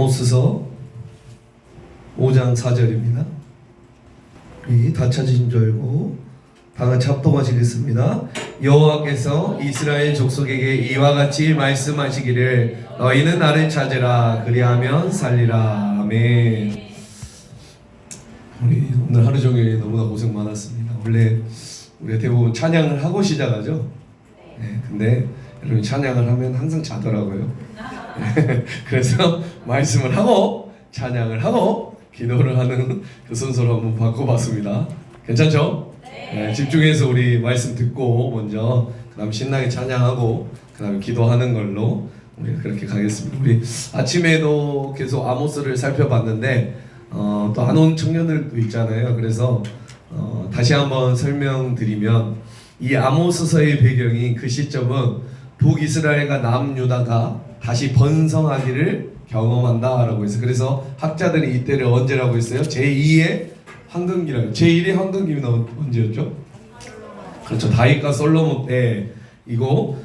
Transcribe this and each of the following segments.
아모스서 5장 4절입니다. 우리 다 찾으신 줄 알고 다 같이 합독하시겠습니다. 여호와께서 이스라엘 족속에게 이와 같이 말씀하시기를 너희는 나를 찾으라 그리하면 살리라. 아멘. 우리 오늘 하루 종일 너무나 고생 많았습니다. 원래 우리가 대부분 찬양을 하고 시작하죠. 네, 근데 여러분 찬양을 하면 항상 자더라고요. 네, 그래서 말씀을 하고 찬양을 하고 기도를 하는 그 순서로 한번 바꿔봤습니다. 괜찮죠? 네, 집중해서 우리 말씀 듣고 먼저 그 다음 신나게 찬양하고 그 다음에 기도하는 걸로 우리 그렇게 가겠습니다. 우리 아침에도 계속 아모스를 살펴봤는데 또 안 온 청년들도 있잖아요. 그래서 다시 한번 설명드리면 이 아모스서의 배경이 그 시점은 북이스라엘과 남유다가 다시 번성하기를 경험한다라고 했어요. 그래서 학자들이 이때를 언제라고 했어요? 제2의 황금기라고. 제1의 황금기는 언제였죠? 그렇죠. 다윗과 솔로몬 때이고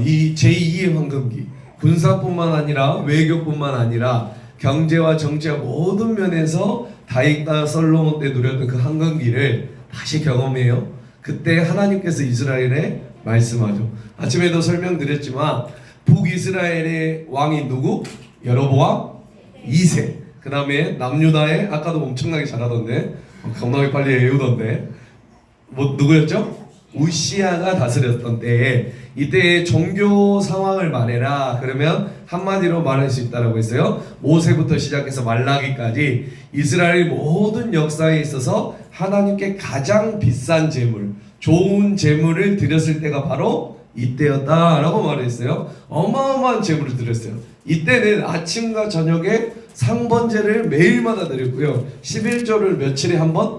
이 제2의 황금기, 군사뿐만 아니라 외교뿐만 아니라 경제와 정치와 모든 면에서 다윗과 솔로몬 때 누렸던 그 황금기를 다시 경험해요. 그때 하나님께서 이스라엘에 말씀하죠. 아침에도 설명드렸지만 북이스라엘의 왕이 누구? 여로보암 2세. 그 다음에 남유다의 아까도 엄청나게 잘하던데 겁나게 빨리 외우던데 누구였죠? 우시아가 다스렸던 때에 이때의 종교 상황을 말해라. 그러면 한마디로 말할 수 있다라고 했어요. 모세부터 시작해서 말라기까지 이스라엘 모든 역사에 있어서 하나님께 가장 비싼 제물, 좋은 제물을 드렸을 때가 바로 이때였다라고 말했어요. 어마어마한 제물을 드렸어요. 이때는 아침과 저녁에 상번제를 매일마다 드렸고요. 11조를 며칠에 한 번?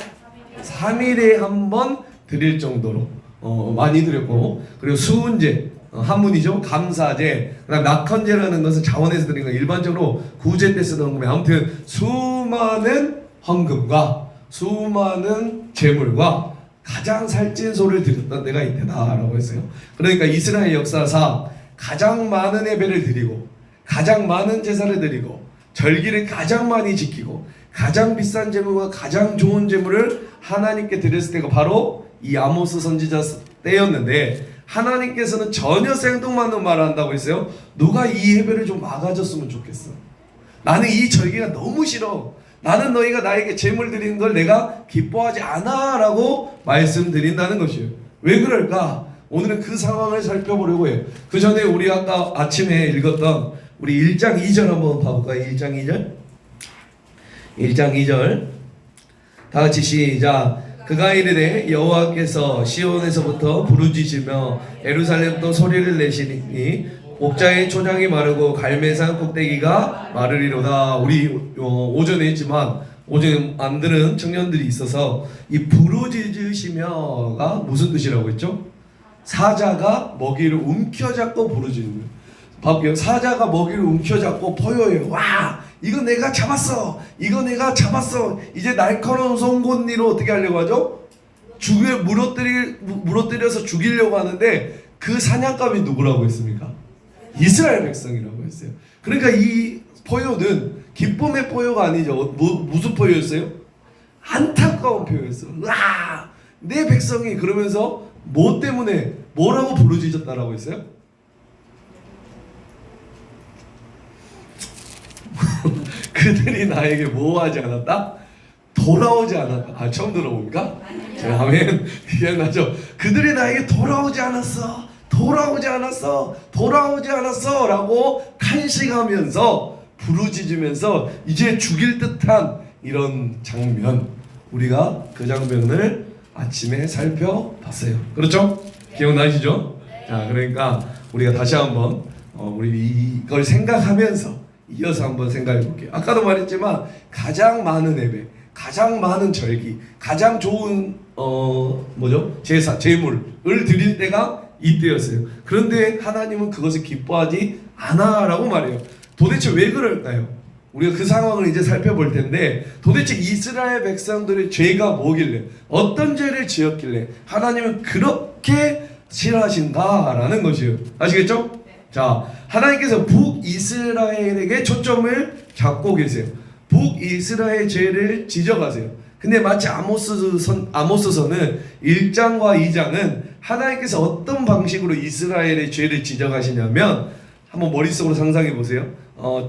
3일에 한 번 드릴 정도로 많이 드렸고, 그리고 수은제, 한문이죠. 감사제, 그다음 낙헌제라는 것은 자원에서 드린 거, 일반적으로 구제 때 쓰던 거면 아무튼 수많은 헌금과 수많은 제물과 가장 살찐 소를 드렸던 때가 이때다라고 했어요. 그러니까 이스라엘 역사상 가장 많은 예배를 드리고 가장 많은 제사를 드리고 절기를 가장 많이 지키고 가장 비싼 제물과 가장 좋은 제물을 하나님께 드렸을 때가 바로 이 아모스 선지자 때였는데, 하나님께서는 전혀 생뚱맞는 말을 한다고 했어요. 누가 이 예배를 좀 막아줬으면 좋겠어. 나는 이 절기가 너무 싫어. 나는 너희가 나에게 제물 드리는 걸 내가 기뻐하지 않아 라고 말씀드린다는 것이에요. 왜 그럴까? 오늘은 그 상황을 살펴보려고 해요. 그 전에 우리 아까 아침에 읽었던 우리 1장 2절 한번 봐볼까요? 1장 2절 1장 2절 다 같이 시작. 그가 이르되 여호와께서 시온에서부터 부르짖으며 예루살렘도 소리를 내시니 옥자의 초장이 마르고 갈매산 꼭대기가 마르리로다. 우리 오전에 했지만 오전에 안 들은 청년들이 있어서 이 부르짖으시며가 무슨 뜻이라고 했죠? 사자가 먹이를 움켜잡고 부르짖는 거예요. 사자가 먹이를 움켜잡고 포효해요. 와, 이거 내가 잡았어. 이거 내가 잡았어. 이제 날카로운 송곳니로 어떻게 하려고 하죠? 물어뜨려서 죽이려고 하는데 그 사냥감이 누구라고 했습니까? 이스라엘 백성이라고 했어요. 그러니까 이 포효는 기쁨의 포효가 아니죠. 무슨 포효였어요? 안타까운 포효였어요. 와, 내 백성이. 그러면서 뭐 때문에 뭐라고 부르짖었다라고 했어요? 그들이 나에게 뭐 하지 않았다? 돌아오지 않았다. 처음 들어봅니까? 아멘. 기억나죠? 그들이 나에게 돌아오지 않았어. 돌아오지 않았어. 돌아오지 않았어 라고 간식하면서 부르짖으면서 이제 죽일 듯한 이런 장면, 우리가 그 장면을 아침에 살펴봤어요. 그렇죠? 기억나시죠? 자, 그러니까 우리가 다시 한번 우리 이걸 생각하면서 이어서 한번 생각해 볼게요. 아까도 말했지만 가장 많은 예배, 가장 많은 절기, 가장 좋은 제사, 제물을 드릴 때가 이때였어요. 그런데 하나님은 그것을 기뻐하지 않아 라고 말해요. 도대체 왜 그럴까요? 우리가 그 상황을 이제 살펴볼 텐데, 도대체 이스라엘 백성들의 죄가 뭐길래, 어떤 죄를 지었길래 하나님은 그렇게 싫어하신다라는 것이에요. 아시겠죠? 자, 하나님께서 북이스라엘에게 초점을 잡고 계세요. 북이스라엘 죄를 지적하세요. 근데 마치 아모스서는 1장과 2장은 하나님께서 어떤 방식으로 이스라엘의 죄를 지적하시냐면, 한번 머릿속으로 상상해 보세요.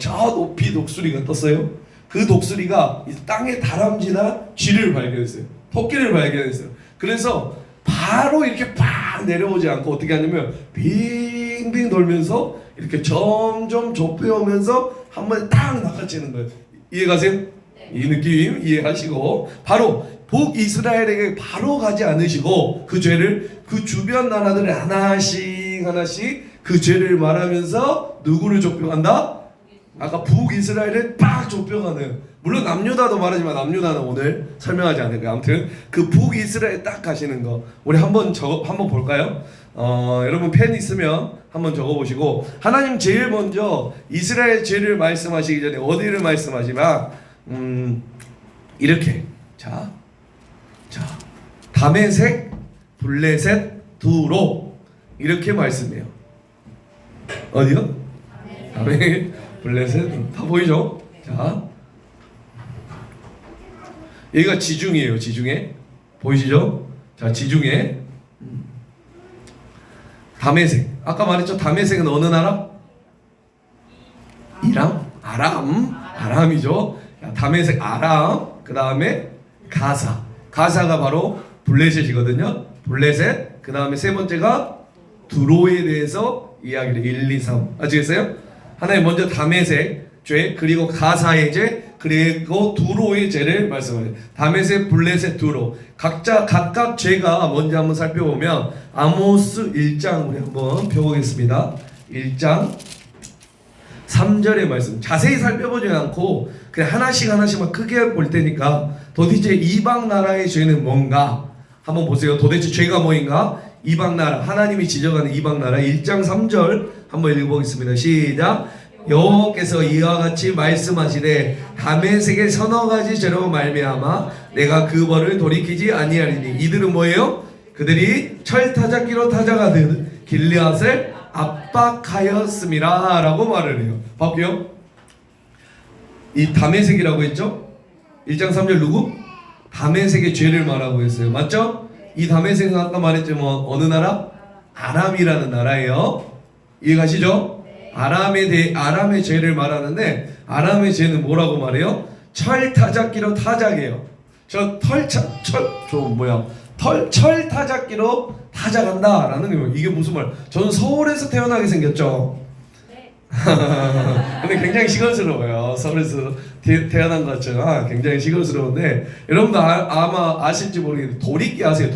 저 높이 독수리가 떴어요. 그 독수리가 이 땅에 다람쥐나 쥐를 발견했어요. 토끼를 발견했어요. 그래서 바로 이렇게 팍 내려오지 않고 어떻게 하냐면 빙빙 돌면서 이렇게 점점 좁혀오면서 한 번에 딱 낚아채는 거예요. 이해가세요? 네. 이 느낌 이해하시고, 바로 북이스라엘에게 바로 가지 않으시고 그 죄를 그 주변 나라들을 하나씩 그 죄를 말하면서 누구를 좁혀간다? 아까 북이스라엘을 빡 좁혀가는, 물론 남유다도 말하지만 남유다는 오늘 설명하지 않을 거예요. 아무튼 그 북이스라엘 딱 가시는 거 우리 한번 볼까요? 여러분 펜 있으면 한번 적어보시고, 하나님 제일 먼저 이스라엘 죄를 말씀하시기 전에 어디를 말씀하시나, 이렇게 자 다메섹, 블레셋, 두로 이렇게 말씀해요. 어디요? 다메섹, 블레셋, 다 보이죠? 자, 여기가 지중해예요. 지중해 보이시죠? 자, 지중해. 다메섹, 아까 말했죠? 다메섹은 어느 나라? 이람? 아람이죠. 다메섹, 아람. 그 다음에 가사가 바로 블레셋이거든요. 블레셋. 그 다음에 세 번째가 두로에 대해서 이야기를 1, 2, 3 아시겠어요? 하나님 먼저 다메섹 죄, 그리고 가사의 죄, 그리고 두로의 죄를 말씀하세요. 다메섹, 블레셋, 두로 각각 죄가 뭔지 한번 살펴보면, 아모스 1장 우리 한번 펴보겠습니다. 1장 3절의 말씀 자세히 살펴보지 않고 그냥 하나씩만 크게 볼 테니까, 도대체 이방 나라의 죄는 뭔가 한번 보세요. 도대체 죄가 뭐인가? 이방 나라, 하나님이 지적하는 이방 나라 1장 3절 한번 읽어보겠습니다. 시작. 여호와께서 이와 같이 말씀하시되 다메섹의 서너 가지 죄로 말미암아 내가 그 벌을 돌이키지 아니하리니, 이들은 뭐예요? 그들이 철타작기로 타작하듯 길르앗을 압박하였음이라 라고 말을 해요. 볼게요. 이 다메섹이라고 했죠? 1장 3절 누구? 다메섹의 죄를 말하고 있어요. 맞죠? 이 다메섹은 아까 말했지만 어느 나라? 아람이라는 나라예요. 이해가시죠? 아람의 죄를 말하는데, 아람의 죄는 뭐라고 말해요? 철타작기로 타작해요. 철타작기로 타작한다라는 거예요. 이게 무슨 말? 저는 서울에서 태어나게 생겼죠. 네. 근데 굉장히 시골스러워요. 서울에서 태어난 것처럼 굉장히 시골스러운데, 여러분도 아마 아실지 모르겠는데 도리깨 아세요?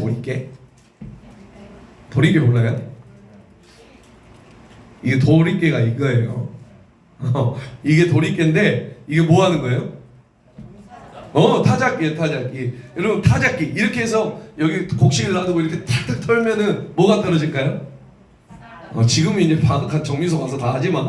도리깨 몰라요? 이게 도리깨가 이거예요. 이게 도리깨인데 이게 뭐 하는 거예요? 타작기예요. 타작기. 여러분 타작기 이렇게 해서 여기 곡식을 놔두고 이렇게 탁탁 털면은 뭐가 떨어질까요? 지금은 이제 정미소 가서 다 하지만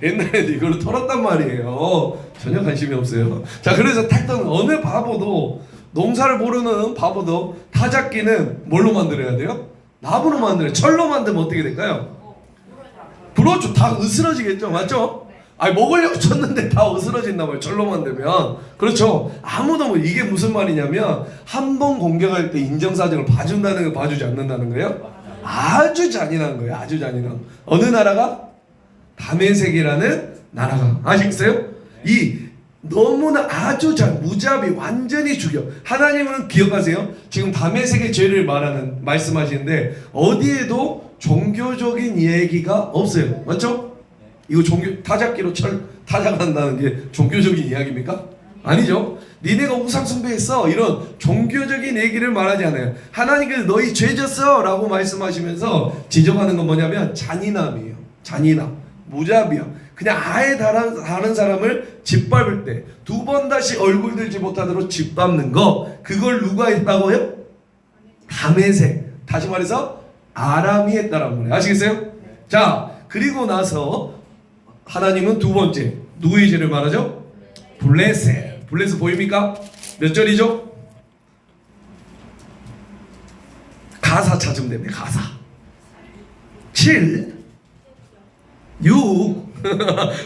옛날에도 이걸로 털었단 말이에요. 전혀 관심이 없어요. 자, 그래서 탁 터는 어느 바보도, 농사를 모르는 바보도 타작기는 뭘로 만들어야 돼요? 나무로 만들어요. 철로 만들면 어떻게 될까요? 그렇죠. 다 으스러지겠죠. 맞죠? 먹으려고 쳤는데 다 으스러진단 말이에요. 철로 만들면. 그렇죠. 아무도 이게 무슨 말이냐면, 한 번 공격할 때 인정사정을 봐준다는 거, 봐주지 않는다는 거예요. 아주 잔인한 거예요. 아주 잔인한. 어느 나라가? 다메섹이라는 나라가. 아시겠어요? 이 너무나 아주 무자비 완전히 죽여. 하나님은 기억하세요. 지금 다메섹의 죄를 말씀하시는데 어디에도 종교적인 얘기가 없어요. 맞죠? 이거 타작기로 타작한다는 게 종교적인 이야기입니까? 아니죠. 니네가 우상 숭배했어, 이런 종교적인 얘기를 말하지 않아요. 하나님께서 너희 죄 졌어 라고 말씀하시면서 지적하는 건 뭐냐면 잔인함이에요. 잔인함, 무자비함. 그냥 아예 다른 사람을 짓밟을 때 두 번 다시 얼굴 들지 못하도록 짓밟는 거, 그걸 누가 했다고요? 다메섹, 다시 말해서 아람이 했다라는 거예요. 아시겠어요? 자, 그리고 나서 하나님은 두 번째 누구의 죄를 말하죠? 블레셋 보입니까? 몇 절이죠? 가사 찾으면 됩니다. 가사 7 6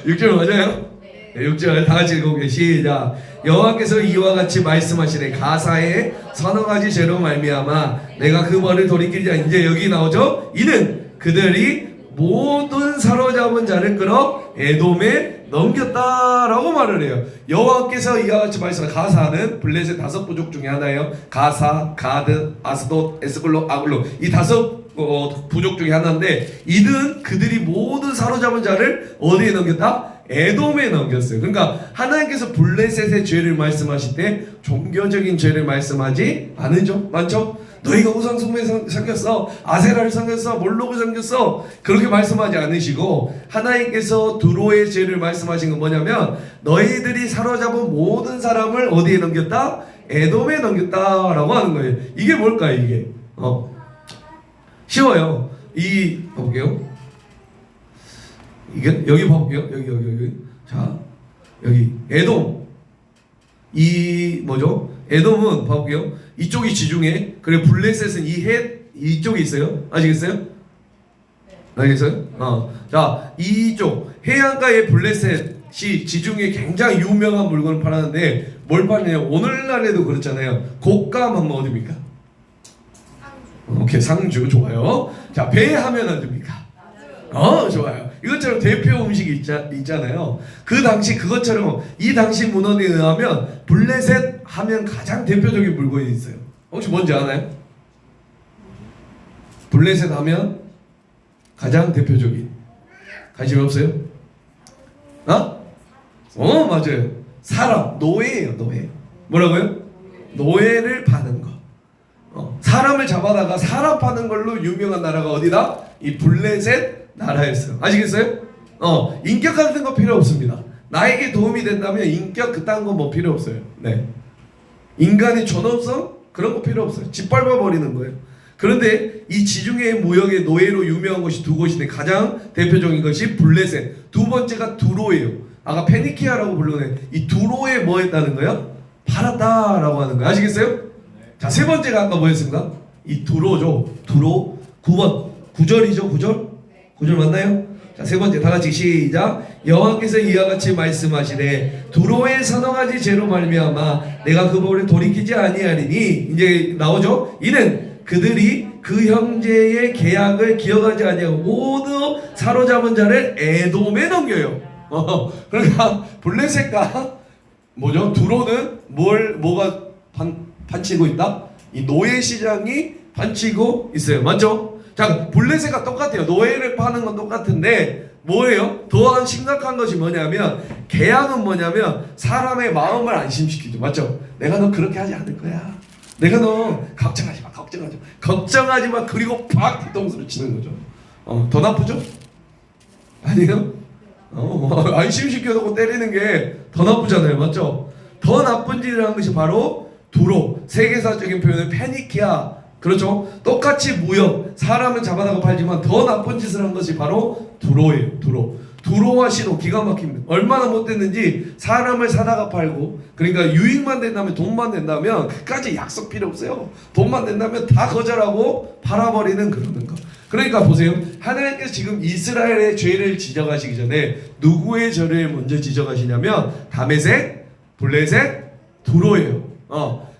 6절 맞아요? 6절 다 같이 읽어볼게요. 시작. 여호와께서 이와 같이 말씀하시되 가사에 서너 가지 죄로 말미암아 내가 그 벌을 돌이키지 않. 이제 여기 나오죠. 이는 그들이 모든 사로잡은 자를 끌어 에돔에 넘겼다라고 말을 해요. 여호와께서 이와 같이 말씀하시는 가사는 블레셋 5부족 중에 하나예요. 가사, 가드, 아스돗, 에스글로, 아글로 이 5 부족 중에 하나인데 이는 그들이 모든 사로잡은 자를 어디에 넘겼다? 에돔에 넘겼어요. 그러니까 하나님께서 블레셋의 죄를 말씀하실 때 종교적인 죄를 말씀하지 않으죠. 맞죠? 너희가 우상 숭배 섬겼어, 아세라를 섬겼어, 몰록을 섬겼어, 그렇게 말씀하지 않으시고 하나님께서 두로의 죄를 말씀하신 건 뭐냐면 너희들이 사로잡은 모든 사람을 어디에 넘겼다? 에돔에 넘겼다라고 하는 거예요. 이게 뭘까요? 이게 쉬워요. 볼게요. 이게 여기 봐볼게요. 여기. 자, 여기 에돔. 이 뭐죠? 에돔은 봐볼게요. 이쪽이 지중해. 그리고 블레셋은 이쪽에 있어요. 아시겠어요? 네. 알겠어요? 자, 이쪽 해안가의 블레셋이 지중해 굉장히 유명한 물건을 팔았는데 뭘 파느냐? 오늘날에도 그렇잖아요. 곶감 하면 어디입니까? 상주. 오케이, 상주 좋아요. 자, 배 하면 어디입니까? 좋아요. 이것처럼 대표 음식이 있잖아요. 그 당시 그것처럼 이 당시 문헌에 의하면 블레셋 하면 가장 대표적인 물건이 있어요. 혹시 뭔지 아나요? 블레셋 하면 가장 대표적인 관심 없어요? 맞아요. 사람, 노예예요. 노예. 뭐라고요? 노예를 파는 거. 사람을 잡아다가 사람 파는 걸로 유명한 나라가 어디다? 이 블레셋 나라였어요. 아시겠어요? 인격 같은 거 필요 없습니다. 나에게 도움이 된다면 인격 그딴 거 뭐 필요 없어요. 네. 인간의 존엄성 그런 거 필요 없어요. 짓밟아 버리는 거예요. 그런데 이 지중해 무역의 노예로 유명한 곳이 2곳인데 가장 대표적인 것이 블레셋, 2번째가 두로예요. 아까 페니키아라고 부르는 이 두로에 뭐 했다는 거예요? 팔았다라고 하는 거예요. 아시겠어요? 자, 3번째가 아까 뭐였습니까? 이 두로죠. 두로 9번 9절이죠. 9절 맞나요? 자, 3번째 다 같이 시작. 여호와께서 이와 같이 말씀하시되 두로의 서너 가지 죄로 말미암아 내가 그 벌을 돌이키지 아니하리니. 이제 나오죠. 이는 그들이 그 형제의 계약을 기억하지 아니하고 모두 사로잡은 자를 에돔에 넘겨요. 그러니까 블레셋과 뭐죠? 두로는 뭐가 판치고 있다? 이 노예 시장이 판치고 있어요. 맞죠? 자, 블레셋과 똑같아요. 노예를 파는 건 똑같은데 뭐예요? 더 심각한 것이 뭐냐면 계약은 뭐냐면 사람의 마음을 안심시키죠. 맞죠? 내가 너 그렇게 하지 않을 거야. 내가 너 걱정하지 마. 그리고 팍 뒤통수를 치는 거죠. 더 나쁘죠? 아니에요? 안심시켜놓고 때리는 게 더 나쁘잖아요. 맞죠? 더 나쁜 짓을 한 것이 바로 두로. 세계사적인 표현은 페니키아. 그렇죠? 똑같이 무역, 사람을 잡아다가 팔지만 더 나쁜 짓을 한 것이 바로 두로예요. 두로와 시도 기가 막힙니다. 얼마나 못됐는지 사람을 사다가 팔고, 그러니까 유익만 된다면, 돈만 된다면 그까지 약속 필요 없어요. 돈만 된다면 다 거절하고 팔아버리는 그러는 거. 그러니까 보세요. 하나님께서 지금 이스라엘의 죄를 지적하시기 전에 누구의 죄를 먼저 지적하시냐면 다메섹, 블레셋, 두로예요.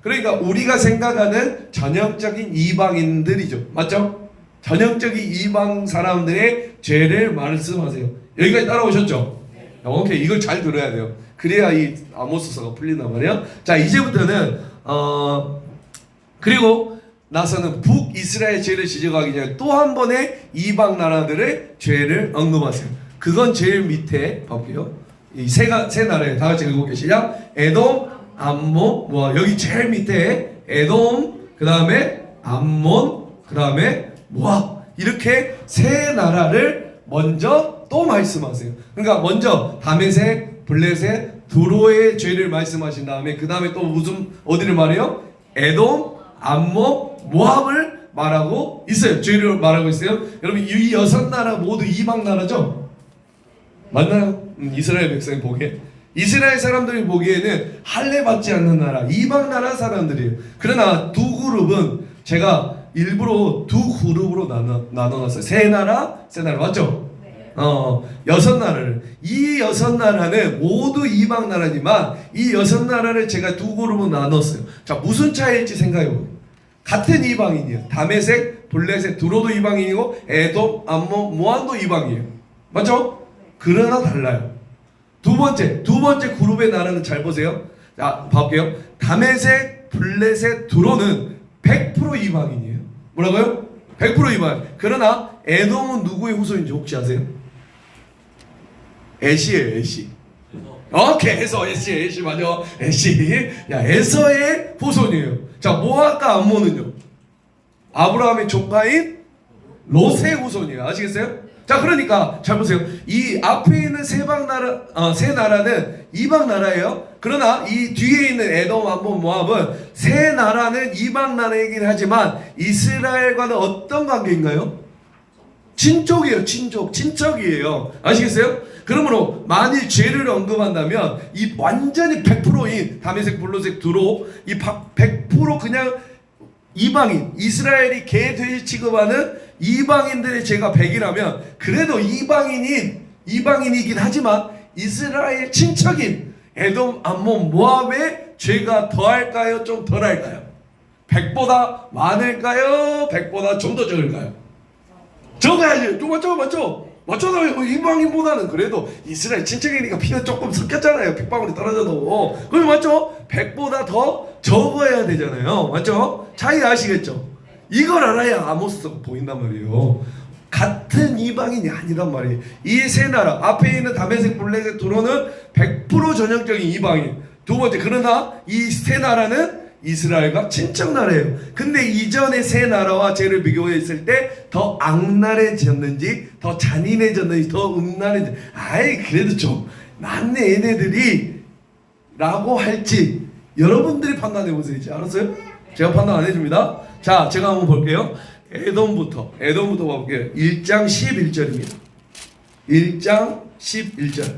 그러니까 우리가 생각하는 전형적인 이방인들이죠. 맞죠? 전형적인 이방 사람들의 죄를 말씀하세요. 여기까지 따라오셨죠? 오케이, 이걸 잘 들어야 돼요. 그래야 이 아모스서가 풀린단 말이에요. 자, 이제부터는 그리고 나서는 북이스라엘 죄를 지적하기 전에 또 한 번의 이방 나라들의 죄를 언급하세요. 그건 제일 밑에 볼게요. 이 세 나라에 다 같이 읽어볼게요. 시작. 에돔, 암몬, 여기 제일 밑에 에돔, 그 다음에 암몬, 그 다음에 모압, 이렇게 세 나라를 먼저 또 말씀하세요. 그러니까 먼저 다메섹, 블레셋, 두로의 죄를 말씀하신 다음에 그 다음에 또 무슨 어디를 말해요? 에돔, 암몬, 모압을 말하고 있어요. 죄를 말하고 있어요. 여러분, 이 6나라 모두 이방 나라죠? 맞나요? 이스라엘 백성이 보기에, 이스라엘 사람들이 보기에는 할례 받지 않는 나라, 이방 나라 사람들이에요. 그러나 두 그룹은 제가 일부러 두 그룹으로 나눠놨어요. 세 나라 맞죠? 여섯 나라를, 이 여섯 나라는 모두 이방 나라지만 이 여섯 나라를 제가 두 그룹으로 나눴어요. 자, 무슨 차이일지 생각해보세요. 같은 이방인이에요. 다메섹, 블레셋, 두로도 이방인이고 에돔, 암몬, 모압도 이방이에요. 맞죠? 그러나 달라요. 두 번째 그룹의 나라는 잘 보세요. 자, 볼게요. 다메섹, 블레셋, 두로는 100% 이방인이에요. 뭐라고요? 100% 이방. 그러나 에돔은 누구의 후손인지 혹시 아세요? 에시예요, 에시. 오케이, 에시 맞아. 에시. 야, 에서의 후손이에요. 자, 모압과 암몬은요? 아브라함의 조카인 롯의 후손이에요. 아시겠어요? 자, 그러니까 잘 보세요. 이 앞에 있는 세 나라는 이방 나라예요. 그러나 이 뒤에 있는 에돔, 암몬, 모압은 세 나라는 이방 나라이긴 하지만 이스라엘과는 어떤 관계인가요? 친족이에요. 친척이에요. 아시겠어요? 그러므로 만일 죄를 언급한다면 이 완전히 100%인 다메섹, 블레셋, 두로 이 100% 그냥 이방인, 이스라엘이 개, 돼지 취급하는 이방인들의 죄가 100이라면 그래도 이방인이긴 하지만 이스라엘 친척인 에돔, 암몬, 모압의 죄가 더할까요? 좀 덜할까요? 100보다 많을까요? 100보다 좀 더 적을까요? 적어야지. 좀 맞잖아요. 이방인보다는 그래도 이스라엘 친척이니까 피가 조금 섞였잖아요. 핏방울이 떨어져도. 그럼 맞죠? 100보다 더 적어야 되잖아요. 맞죠? 차이 아시겠죠? 이걸 알아야 아모스가 보인단 말이에요. 같은 이방인이 아니란 말이에요. 이 세 나라 앞에 있는 다메섹, 블레셋, 두로는 100% 전형적인 이방인. 두 번째, 그러나 이 세 나라는 이스라엘과 친척 나라예요. 근데 이전의 세 나라와 쟤를 비교했을 때 더 악랄해졌는지 더 잔인해졌는지 더 음란해졌는지 아이 그래도 좀 낫네 얘네들이 라고 할지 여러분들이 판단해 보세요. 알았어요? 제가 판단 안 해줍니다. 자, 제가 한번 볼게요. 에돔부터 볼게요. 1장 11절입니다. 1장 11절.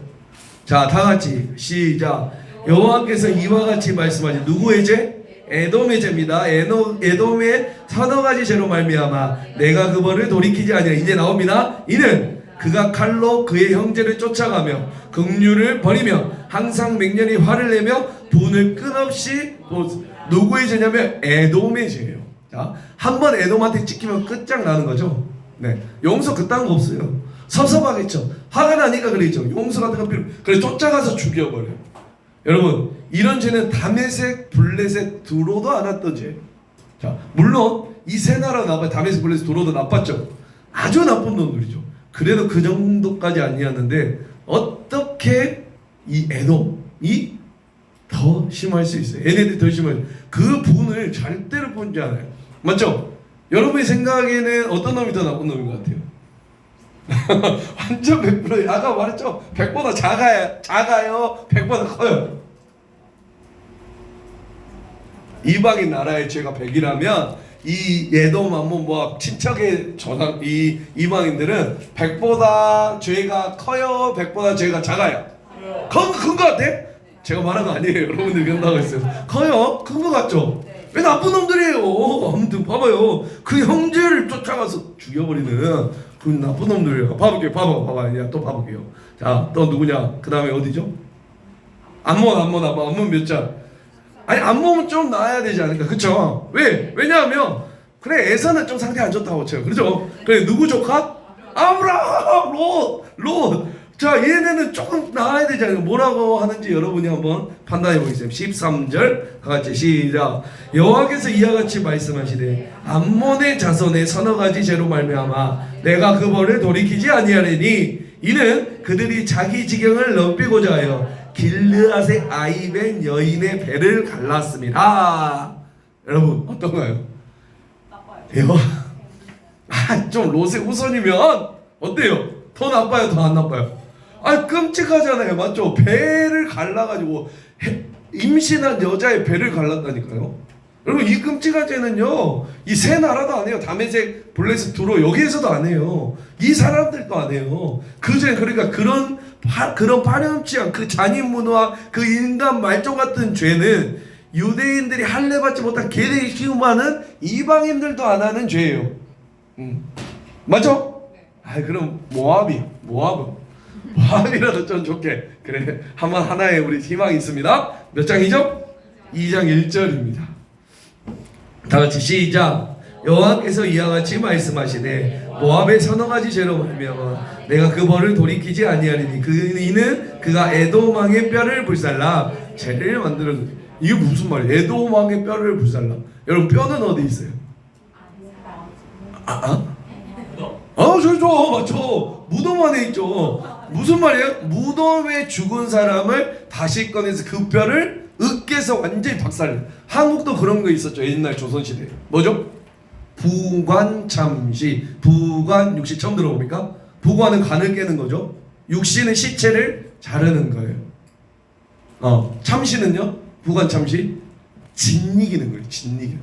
자, 다 같이 시작. 여호와께서 이와 같이 말씀하시. 누구의 죄? 에돔의 죄입니다. 에돔의 서너 가지 죄로 말미암아 내가 그 벌을 돌이키지 아니하. 이제 나옵니다. 이는 그가 칼로 그의 형제를 쫓아가며 긍휼을 버리며 항상 맹렬히 화를 내며 분을 끝없이 누구의 죄냐면 에돔의 죄예요. 자, 한번 에돔한테 찍히면 끝장나는 거죠. 네, 용서 그딴 거 없어요. 섭섭하겠죠. 화가 나니까 그러죠. 용서 같은 거 필요. 그래 쫓아가서 죽여버려요. 여러분, 이런 죄는 다메섹, 블레셋, 두로도 안 했던 죄. 자, 물론 이 세 나라 다메섹, 블레셋, 두로도 나빴죠. 아주 나쁜 놈들이죠. 그래도 그 정도까지 아니었는데 어떻게 이 에돔이 더 심할 수 있어요? 얘네들이 더 심해요. 그 분을 절대로 본지 않아요. 맞죠? 여러분의 생각에는 어떤 놈이 더 나쁜 놈인 것 같아요? 완전 100%. 아까 말했죠? 100보다 작아요? 100보다 커요? 이방인 나라의 죄가 100이라면 이 에돔, 암몬, 모압 친척의 이 이방인들은 100보다 죄가 커요? 100보다 죄가 작아요? 큰 거 같아? 제가 말한 거 아니에요. 여러분들이 그런다고 했어요. 커요? 큰 거 같죠? 왜 나쁜 놈들이에요? 아무튼 봐봐요. 그 형제를 쫓아가서 죽여버리는 그 나쁜 놈들이에요. 봐봐. 야, 또 봐볼게요. 자, 또 누구냐? 그 다음에 어디죠? 암몬 몇 자? 아니, 암몬은 좀 나아야 되지 않을까? 그쵸? 왜냐하면 그래, 에서는 좀 상태 안 좋다고 쳐요. 그렇죠? 그래, 누구 조카? 아브라함, 롯. 자, 얘네는 조금 나아야 되잖아요. 뭐라고 하는지 여러분이 한번 판단해 보겠습니다. 13절 같이 시작. 여호와께서 이와 같이 말씀하시되 암몬의 자손의 서너 가지 죄로 말미암아 내가 그 벌을 돌이키지 아니하리니 이는 그들이 자기 지경을 넓히고자 하여 길르앗의 아이벤 여인의 배를 갈랐습니다. 여러분 어떤가요? 나빠요. 좀 롯의 후손이면 어때요? 더 나빠요? 더 안 나빠요? 끔찍하잖아요. 맞죠? 배를 갈라가지고 임신한 여자의 배를 갈랐다니까요. 여러분 이 끔찍한 죄는요 이 세 나라도 안 해요. 다메섹, 블레셋, 두로 여기에서도 안 해요. 이 사람들도 안 해요. 그 죄, 그러니까 그런 파렴치한 그 잔인문화, 그 인간 말종 같은 죄는 유대인들이 할례받지 못한 계대의 키움하는 이방인들도 안 하는 죄예요. 맞죠? 아 그럼 모압이라도 좀 좋게. 그래 한번 하나의 우리 희망이 있습니다. 몇 장이죠? 2장 1절입니다. 다 같이 시작. 여호와께서 이와 같이 말씀하시되 모압의 서너 가지 죄로 말미암아 내가 그 벌을 돌이키지 아니하리니 이는 그가 에돔 왕의 뼈를 불살라 죄를 만들어. 이게 무슨 말이에요? 에돔 왕의 뼈를 불살라. 여러분 뼈는 어디 있어요? 저죠 맞죠. 무덤 안에 있죠. 무슨 말이에요? 무덤에 죽은 사람을 다시 꺼내서 그 뼈를 으깨서 완전히 박살. 한국도 그런 거 있었죠. 옛날 조선시대에. 뭐죠? 부관참시. 부관 육시 처음 들어봅니까? 부관은 간을 깨는 거죠. 육시는 시체를 자르는 거예요. 참시는요? 부관참시 짓이기는 거예요. 짓이기.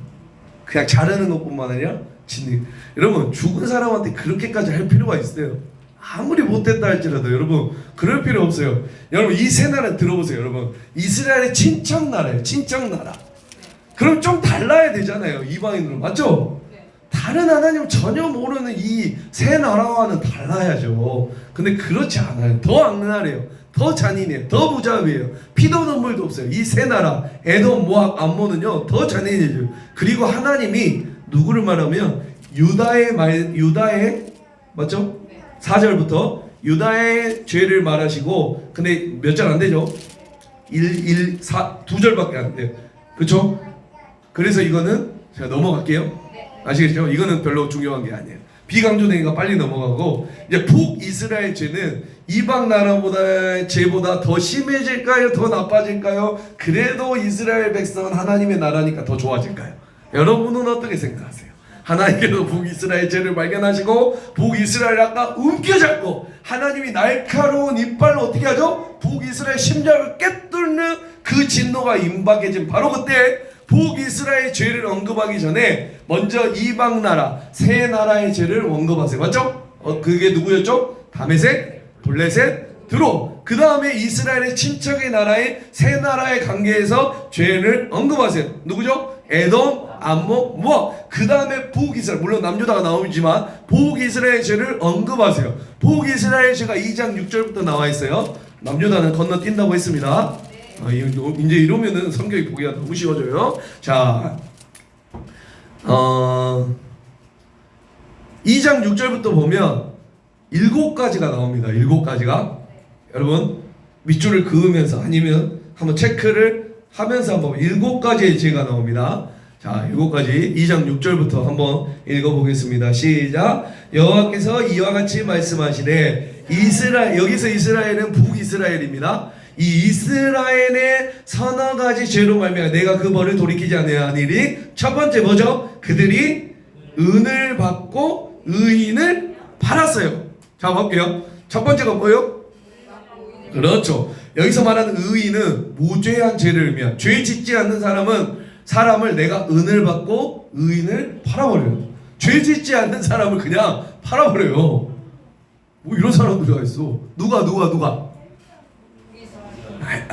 그냥 자르는 것뿐만 아니라 짓이기. 여러분 죽은 사람한테 그렇게까지 할 필요가 있어요? 아무리 못했다 할지라도 여러분 그럴 필요 없어요. 여러분 이 세 나라 들어보세요. 여러분 이스라엘의 친척나라예요. 친척나라. 그럼 좀 달라야 되잖아요. 이방인으로 맞죠? 다른 하나님 전혀 모르는 이 세 나라와는 달라야죠. 근데 그렇지 않아요. 더 악랄해요. 더 잔인해요. 더 무자비해요. 피도 눈물도 없어요. 이 세 나라 에돔, 모압, 암몬은요 더 잔인해져요. 그리고 하나님이 누구를 말하면 유다의 맞죠? 4절부터 유다의 죄를 말하시고, 근데 몇 절 안 되죠? 2절밖에 안 돼요. 그렇죠? 그래서 이거는 제가 넘어갈게요. 아시겠죠? 이거는 별로 중요한 게 아니에요. 비강조되니까 빨리 넘어가고, 이제 북이스라엘 죄는 이방 나라보다 죄보다 더 심해질까요? 더 나빠질까요? 그래도 이스라엘 백성은 하나님의 나라니까 더 좋아질까요? 여러분은 어떻게 생각하세요? 하나님께서 북이스라엘 죄를 발견하시고 북이스라엘 아까 움켜잡고 하나님이 날카로운 이빨로 어떻게 하죠? 북이스라엘 심장을 꿰뚫는 그 진노가 임박해진 바로 그때 북이스라엘 죄를 언급하기 전에 먼저 이방 나라 세 나라의 죄를 언급하세요. 맞죠? 그게 누구였죠? 다메섹, 블레셋, 드로. 그 다음에 이스라엘의 친척의 나라의 세 나라의 관계에서 죄를 언급하세요. 누구죠? 에돔, 암몬, 모압. 그 다음에 북이스라엘, 물론 남유다가 나오지만 북이스라엘 죄를 언급하세요. 북이스라엘 죄가 2장 6절부터 나와 있어요. 남유다는 건너뛴다고 했습니다. 이제 이러면은 성경이 보기가 너무 쉬워져요. 자, 2장 6절부터 보면 7가지가 나옵니다. 7가지가. 여러분 밑줄을 그으면서 아니면 한번 체크를 하면서 한번 7가지의 죄가 나옵니다. 자, 7가지 2장 6절부터 한번 읽어보겠습니다. 시작. 여호와께서 이와 같이 말씀하시되 이스라엘, 여기서 이스라엘은 북이스라엘입니다. 이 이스라엘의 서너 가지 죄로 말미암아 내가 그 벌을 돌이키지 아니하리니. 첫 번째 뭐죠? 그들이 은을 받고 의인을 팔았어요. 자, 볼게요. 첫 번째가 뭐예요? 그렇죠. 여기서 말하는 의인은 무죄한 죄를 의미한, 죄 짓지 않는 사람을 내가 은을 받고 의인을 팔아버려요. 죄 짓지 않는 사람을 그냥 팔아버려요. 뭐 이런 사람들이 있어. 누가?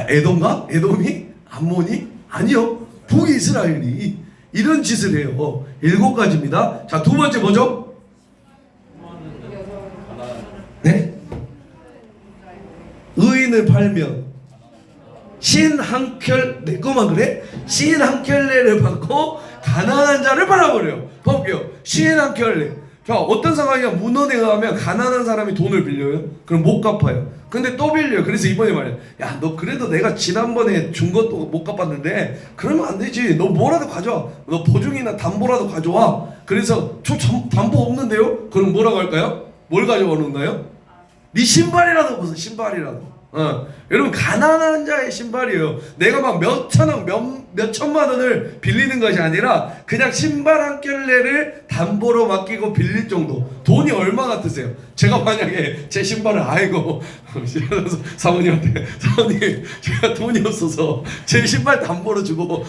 에돔가? 에돔이? 암몬이? 아니요. 북이스라엘이 이런 짓을 해요. 7가지입니다. 자, 두 번째 뭐죠? 네? 의인을 팔면 신 한 켤, 내 거만 그래? 신 한 켤레를 받고 가난한 자를 팔아버려요. 볼게요. 신 한 켤레. 자, 어떤 상황이야? 문헌에 의하면 가난한 사람이 돈을 빌려요. 그럼 못 갚아요. 근데 또 빌려요. 그래서 이번에 말해요. 야, 너 그래도 내가 지난번에 준 것도 못 갚았는데 그러면 안 되지. 너 뭐라도 가져와. 너 보증이나 담보라도 가져와. 그래서 저 담보 없는데요? 그럼 뭐라고 할까요? 뭘 가져오는가요? 네 신발이라도 벗어. 신발이라도. 여러분 가난한 자의 신발이에요. 내가 막 몇 천억, 몇 천만 원을 빌리는 것이 아니라 그냥 신발 한 켤레를 담보로 맡기고 빌릴 정도. 돈이 얼마 같으세요? 제가 만약에 제 신발을 아이고 사모님한테 사모님 제가 돈이 없어서 제 신발 담보로 주고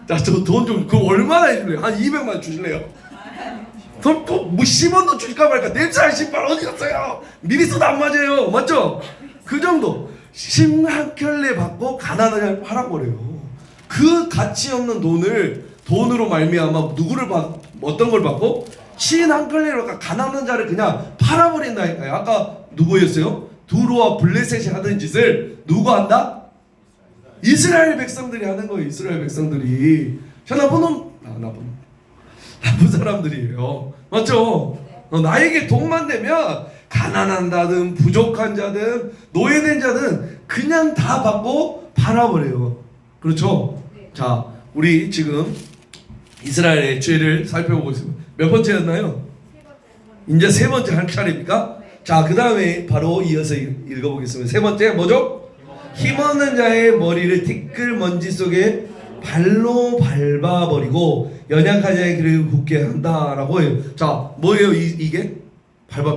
자, 저 돈 좀 그거 얼마나 해줄래요? 한 200만 원 주실래요? 뭐 10원도 줄까 말까. 냄새날 신발 어디 갔어요? 미리 써도 안 맞아요. 맞죠? 그 정도. 신 한 켤레 받고 가난한 자를 팔아버려요. 그 가치 없는 돈으로 말미암아 누구를 어떤 걸 받고 신 한 켤레로 가난한 자를 그냥 팔아버린다니까요. 아까 누구였어요? 두로와 블레셋이 하던 짓을 누가 한다? 이스라엘 백성들이 하는 거예요. 이스라엘 백성들이. 저 나쁜 사람들이에요. 맞죠? 나에게 돈만 되면 가난한 자든 부족한 자든 노예된 자든 그냥 다 받고 팔아버려요. 그렇죠? 자, 우리 지금 이스라엘의 죄를 살펴보고 있습니다. 몇 번째였나요? 이제 세 번째 할 차례입니까? 자, 그 다음에 바로 이어서 읽어보겠습니다. 세 번째 뭐죠? 힘없는 자의 머리를 티끌먼지 속에 발로 밟아버리고 연약한 자의 길을 굳게 한다라고 해요. 자, 뭐예요 이게?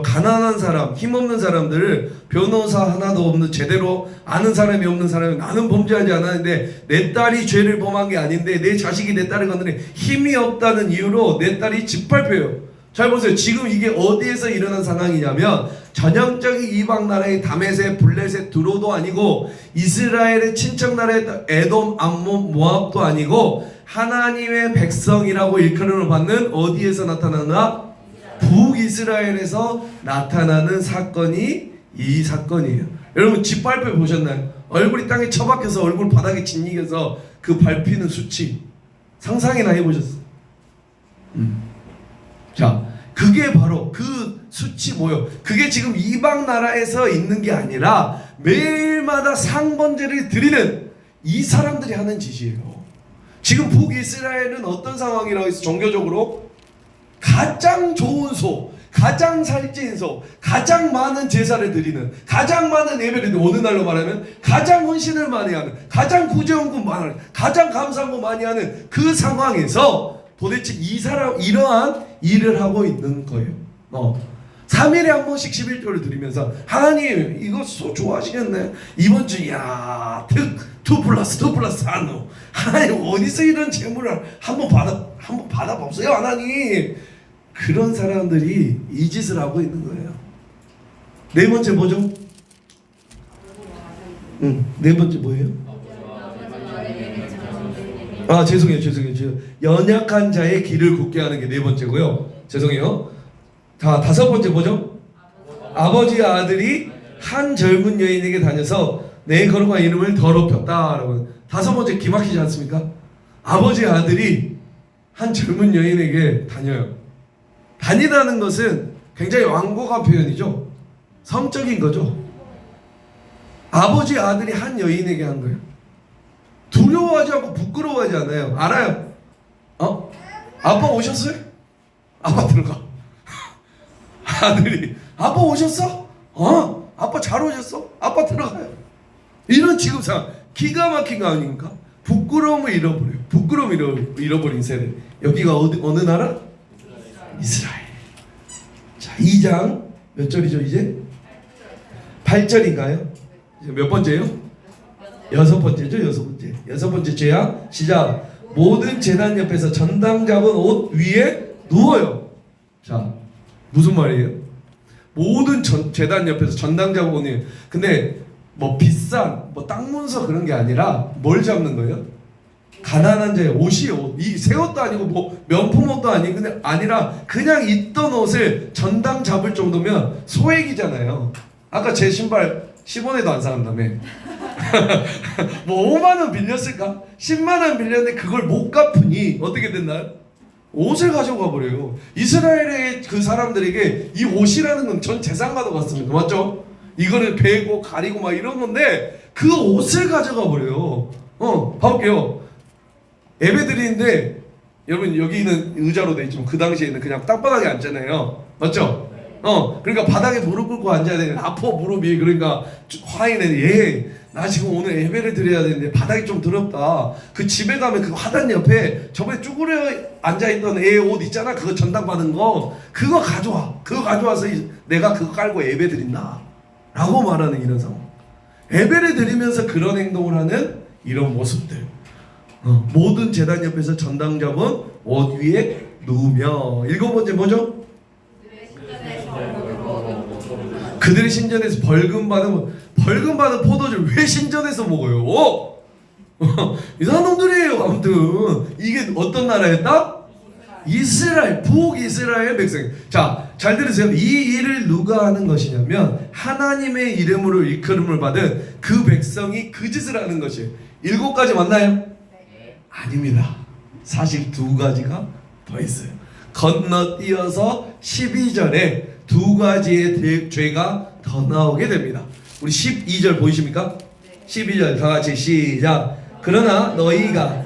가난한 사람, 힘없는 사람들을 변호사 하나도 없는, 제대로 아는 사람이 없는 사람이, 나는 범죄하지 않았는데 내 딸이 죄를 범한 게 아닌데 내 자식이 내 딸을 건드려 힘이 없다는 이유로 내 딸이 짓밟혀요. 잘 보세요. 지금 이게 어디에서 일어난 상황이냐면 전형적인 이방 나라의 다메섹, 블레셋, 두로도 아니고 이스라엘의 친척 나라의 에돔, 암몬, 모압도 아니고 하나님의 백성이라고 일컬음을 받는 어디에서 나타나나? 북이스라엘에서 나타나는 사건이 이 사건이에요. 여러분 짓밟혀 보셨나요? 얼굴이 땅에 처박혀서 얼굴 바닥에 짓이겨서 그 밟히는 수치 상상이나 해보셨어요? 자, 그게 바로 그 수치 뭐요? 그게 지금 이방 나라에서 있는 게 아니라 매일마다 상번제를 드리는 이 사람들이 하는 짓이에요. 지금 북이스라엘은 어떤 상황이라고 해서 종교적으로 가장 좋은 소, 가장 살찐 소, 가장 많은 제사를 드리는, 가장 많은 예배를 드리는, 오늘날로 말하면 가장 헌신을 많이 하는, 가장 구제헌금 많이 하는, 가장 감사헌금 많이 하는 그 상황에서 도대체 이 사람 이러한 일을 하고 있는 거예요. 3일에 한 번씩 11조를 드리면서 하나님 이거 소 좋아하시겠네. 이번 주 야, 2+2+4 하나님 어디서 이런 재물을 한번 받아보세요 하나님. 그런 사람들이 이 짓을 하고 있는 거예요. 네 번째 뭐죠? 네 번째 뭐예요? 아, 죄송해요. 연약한 자의 길을 굳게 하는 게 네 번째고요. 죄송해요. 자, 다섯 번째 뭐죠? 아버지의 아들이 한 젊은 여인에게 다녀서 내 거룩한 이름을 더럽혔다. 다섯 번째 기막히지 않습니까? 아버지의 아들이 한 젊은 여인에게 다녀요. 다니다는 것은 굉장히 완곡한 표현이죠. 성적인 거죠. 아버지의 아들이 한 여인에게 한 거예요. 두려워하지 않고 부끄러워하지 않아요. 알아요? 아빠 오셨어요? 아빠 들어가. 아들이 아빠 오셨어? 아빠 잘 오셨어? 아빠 들어가요. 이런 지금 상황 기가 막힌 거 아닙니까? 부끄러움을 잃어버려요. 부끄러움을 잃어버린 세대. 여기가 어느 나라? 이스라엘. 자, 2장 몇 절이죠 이제? 8절인가요? 이제 몇 번째요? 여섯 번째죠. 여섯 번째 죄악 시작. 모든 제단 옆에서 전당 잡은 옷 위에 누워요. 자, 무슨 말이에요? 모든 제단 옆에서 전당 잡은 옷 위에. 근데 뭐 비싼 땅 문서 그런 게 아니라 뭘 잡는 거예요? 가난한 자의 옷이에요. 이 새 옷도 아니고 뭐 명품 옷도 아니고 근데 아니라 그냥 있던 옷을 전당 잡을 정도면 소액이잖아요. 아까 제 신발 10원에도 안 사간다며. 뭐 5만원 빌렸을까? 10만원 빌렸는데 그걸 못 갚으니 어떻게 됐나요? 옷을 가져가 버려요. 이스라엘의 그 사람들에게 이 옷이라는 건 전 재산과도 같습니다. 맞죠? 이거를 베고 가리고 막 이런 건데 그 옷을 가져가 버려요. 봐볼게요. 예배 드리는데 여러분 여기는 의자로 돼 있지만 그 당시에는 그냥 땅바닥에 앉잖아요. 맞죠? 그러니까 바닥에 무릎 꿇고 앉아야 되는데 아파 무릎이. 그러니까 화인에 나 지금 오늘 예배를 드려야 되는데 바닥이 좀 더럽다. 그 집에 가면 그 화단 옆에 저번에 쭈그려 앉아있던 애 옷 있잖아. 그거 전당 받은 거 그거 가져와. 그거 가져와서 내가 그거 깔고 예배 드린다 라고 말하는 이런 상황. 예배를 드리면서 그런 행동을 하는 이런 모습들. 모든 제단 옆에서 전당 잡은 옷 위에 누우며. 일곱 번째 뭐죠? 그들이 신전에서 벌금 받은 포도주를 왜 신전에서 먹어요? 이상한 놈들이에요. 아무튼 이게 어떤 나라였다? 이스라엘, 북이스라엘 백성. 자, 잘 들으세요. 이 일을 누가 하는 것이냐면 하나님의 이름으로 일컬음을 받은 그 백성이 그 짓을 하는 것이에요. 7가지 맞나요? 네. 아닙니다. 사실 2가지가 더 있어요. 건너뛰어서 12절에 2가지의 죄가 더 나오게 됩니다. 우리 12절 보이십니까? 12절 다 같이 시작. 그러나 너희가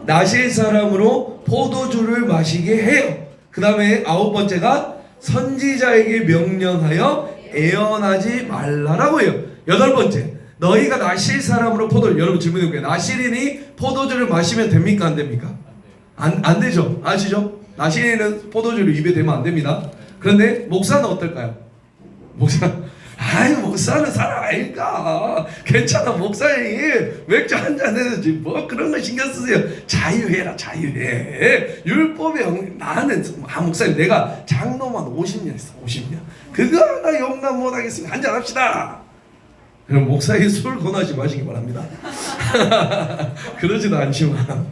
나실 사람으로 포도주를 마시게 해요. 그 다음에 9번째가 선지자에게 명령하여 애언하지 말라라고 해요. 8번째, 너희가 나실 사람으로 포도주. 여러분 질문해볼게요. 나실인이 포도주를 마시면 됩니까? 안 됩니까? 안 되죠. 아시죠? 나실인은 포도주를 입에 대면 안 됩니다. 그런데 목사는 어떨까요? 목사는 사람 아닐까? 괜찮아, 목사님 맥주 한잔 해야지 뭐 그런 거 신경 쓰세요. 자유해라, 자유해. 율법에 나는 목사님 내가 장로만 50년 했어. 50년 그거 하나 용납 못하겠으면 한잔 합시다. 그럼 목사에게 술 권하지 마시기 바랍니다. 그러지도 않지만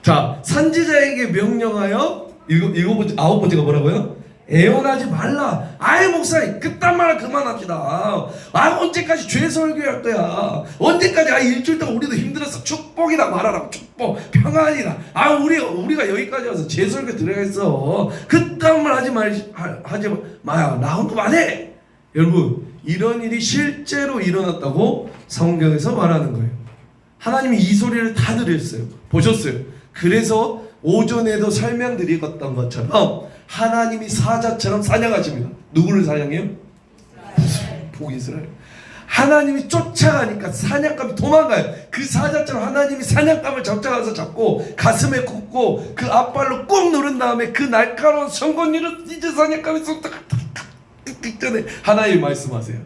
자, 선지자에게 명령하여 9번째가 뭐라고요? 애원하지 말라. 아이 목사님 그딴 말 그만합시다. 언제까지 죄 설교할 거야? 언제까지 일주일 동안 우리도 힘들었어. 축복이다 말하라고. 축복 평안이다. 우리가 여기까지 와서 죄 설교 들어야겠어. 그딴 말 하지 마야. 나 헌금 안 해. 여러분 이런 일이 실제로 일어났다고 성경에서 말하는 거예요. 하나님이 이 소리를 다 들으셨어요. 보셨어요. 그래서 오전에도 설명드렸던 것처럼 하나님이 사자처럼 사냥하십니다. 누구를 사냥해요? 북이스라엘. 하나님이 쫓아가니까 사냥감이 도망가요. 그 사자처럼 하나님이 사냥감을 쫓아가서 잡고 가슴에 꽂고 그 앞발로 꾹 누른 다음에 그 날카로운 성곤니를 이제 사냥감이 쏙 전에 하나님이 말씀하세요.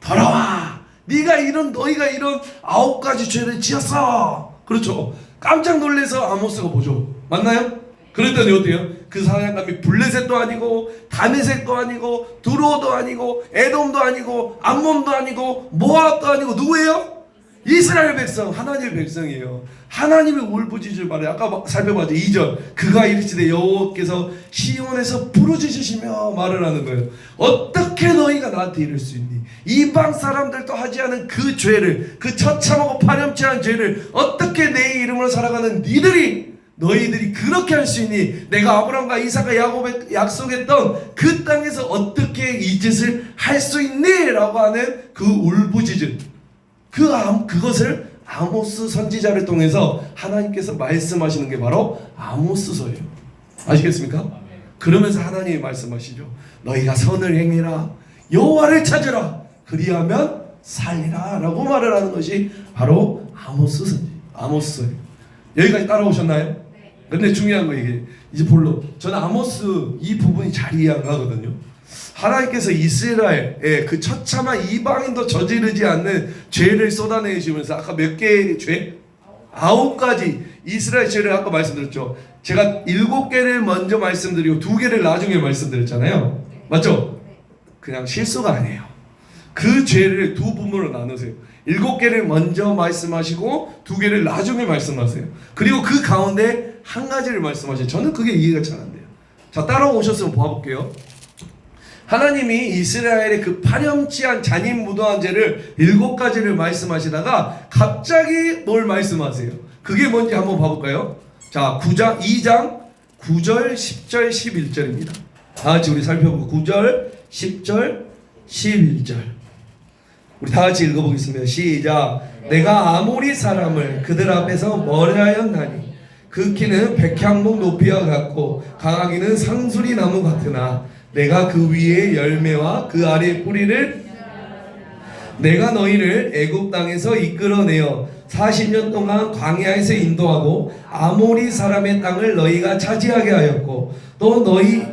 돌아와. 너희가 이런 9가지 죄를 지었어. 그렇죠. 깜짝 놀래서 아모스가 보죠. 맞나요? 그랬더니 어때요? 그 사냥감이 블레셋도 아니고 다메섹도 아니고 두로도 아니고 에돔도 아니고 암몬도 아니고 모압도 아니고 누구예요? 이스라엘 백성, 하나님의 백성이에요. 하나님이 울부짖을 말에 아까 살펴봤죠. 2절 그가 이르시되 여호와께서 시온에서 부르짖으시며 말을 하는 거예요. 어떻게 너희가 나한테 이럴 수 있니? 이방 사람들도 하지 않은 그 죄를, 그 처참하고 파렴치한 죄를 어떻게 내 이름으로 살아가는 너희들이 그렇게 할 수 있니? 내가 아브라함과 이삭과 야곱에 약속했던 그 땅에서 어떻게 이 짓을 할 수 있니? 라고 하는 그 울부짖음, 그것을 아모스 선지자를 통해서 하나님께서 말씀하시는 게 바로 아모스서예요. 아시겠습니까? 그러면서 하나님이 말씀하시죠. 너희가 선을 행해라, 여호와를 찾으라, 그리하면 살리라 라고 말을 하는 것이 바로 아모스서예요. 여기까지 따라오셨나요? 근데 중요한 거 이게 이제 본론. 저는 아모스 이 부분이 잘 이해 안 가거든요. 하나님께서 이스라엘에 그 처참한 이방인도 저지르지 않는 죄를 쏟아내시면서 아까 몇 개의 죄? 9가지 이스라엘 죄를 아까 말씀드렸죠. 제가 7개를 먼저 말씀드리고 2개를 나중에 말씀드렸잖아요. 맞죠? 그냥 실수가 아니에요. 그 죄를 2부분으로 나누세요. 7개를 먼저 말씀하시고 2개를 나중에 말씀하세요. 그리고 그 가운데 한 가지를 말씀하세요. 저는 그게 이해가 잘 안 돼요. 자, 따라오셨으면 봐볼게요. 하나님이 이스라엘의 그 파렴치한 잔인무도한 죄를 7가지를 말씀하시다가 갑자기 뭘 말씀하세요? 그게 뭔지 한번 봐볼까요? 자, 2장 9절, 10절, 11절입니다. 다 같이 우리 살펴보고 9절, 10절, 11절 우리 다 같이 읽어보겠습니다. 시작. 내가 아모리 사람을 그들 앞에서 멀리하였나니 그 키는 백향목 높이와 같고 강하기는 상수리 나무 같으나 내가 그 위에 열매와 그 아래 뿌리를 내가 너희를 애굽 땅에서 이끌어내어 40년 동안 광야에서 인도하고 아모리 사람의 땅을 너희가 차지하게 하였고 또 너희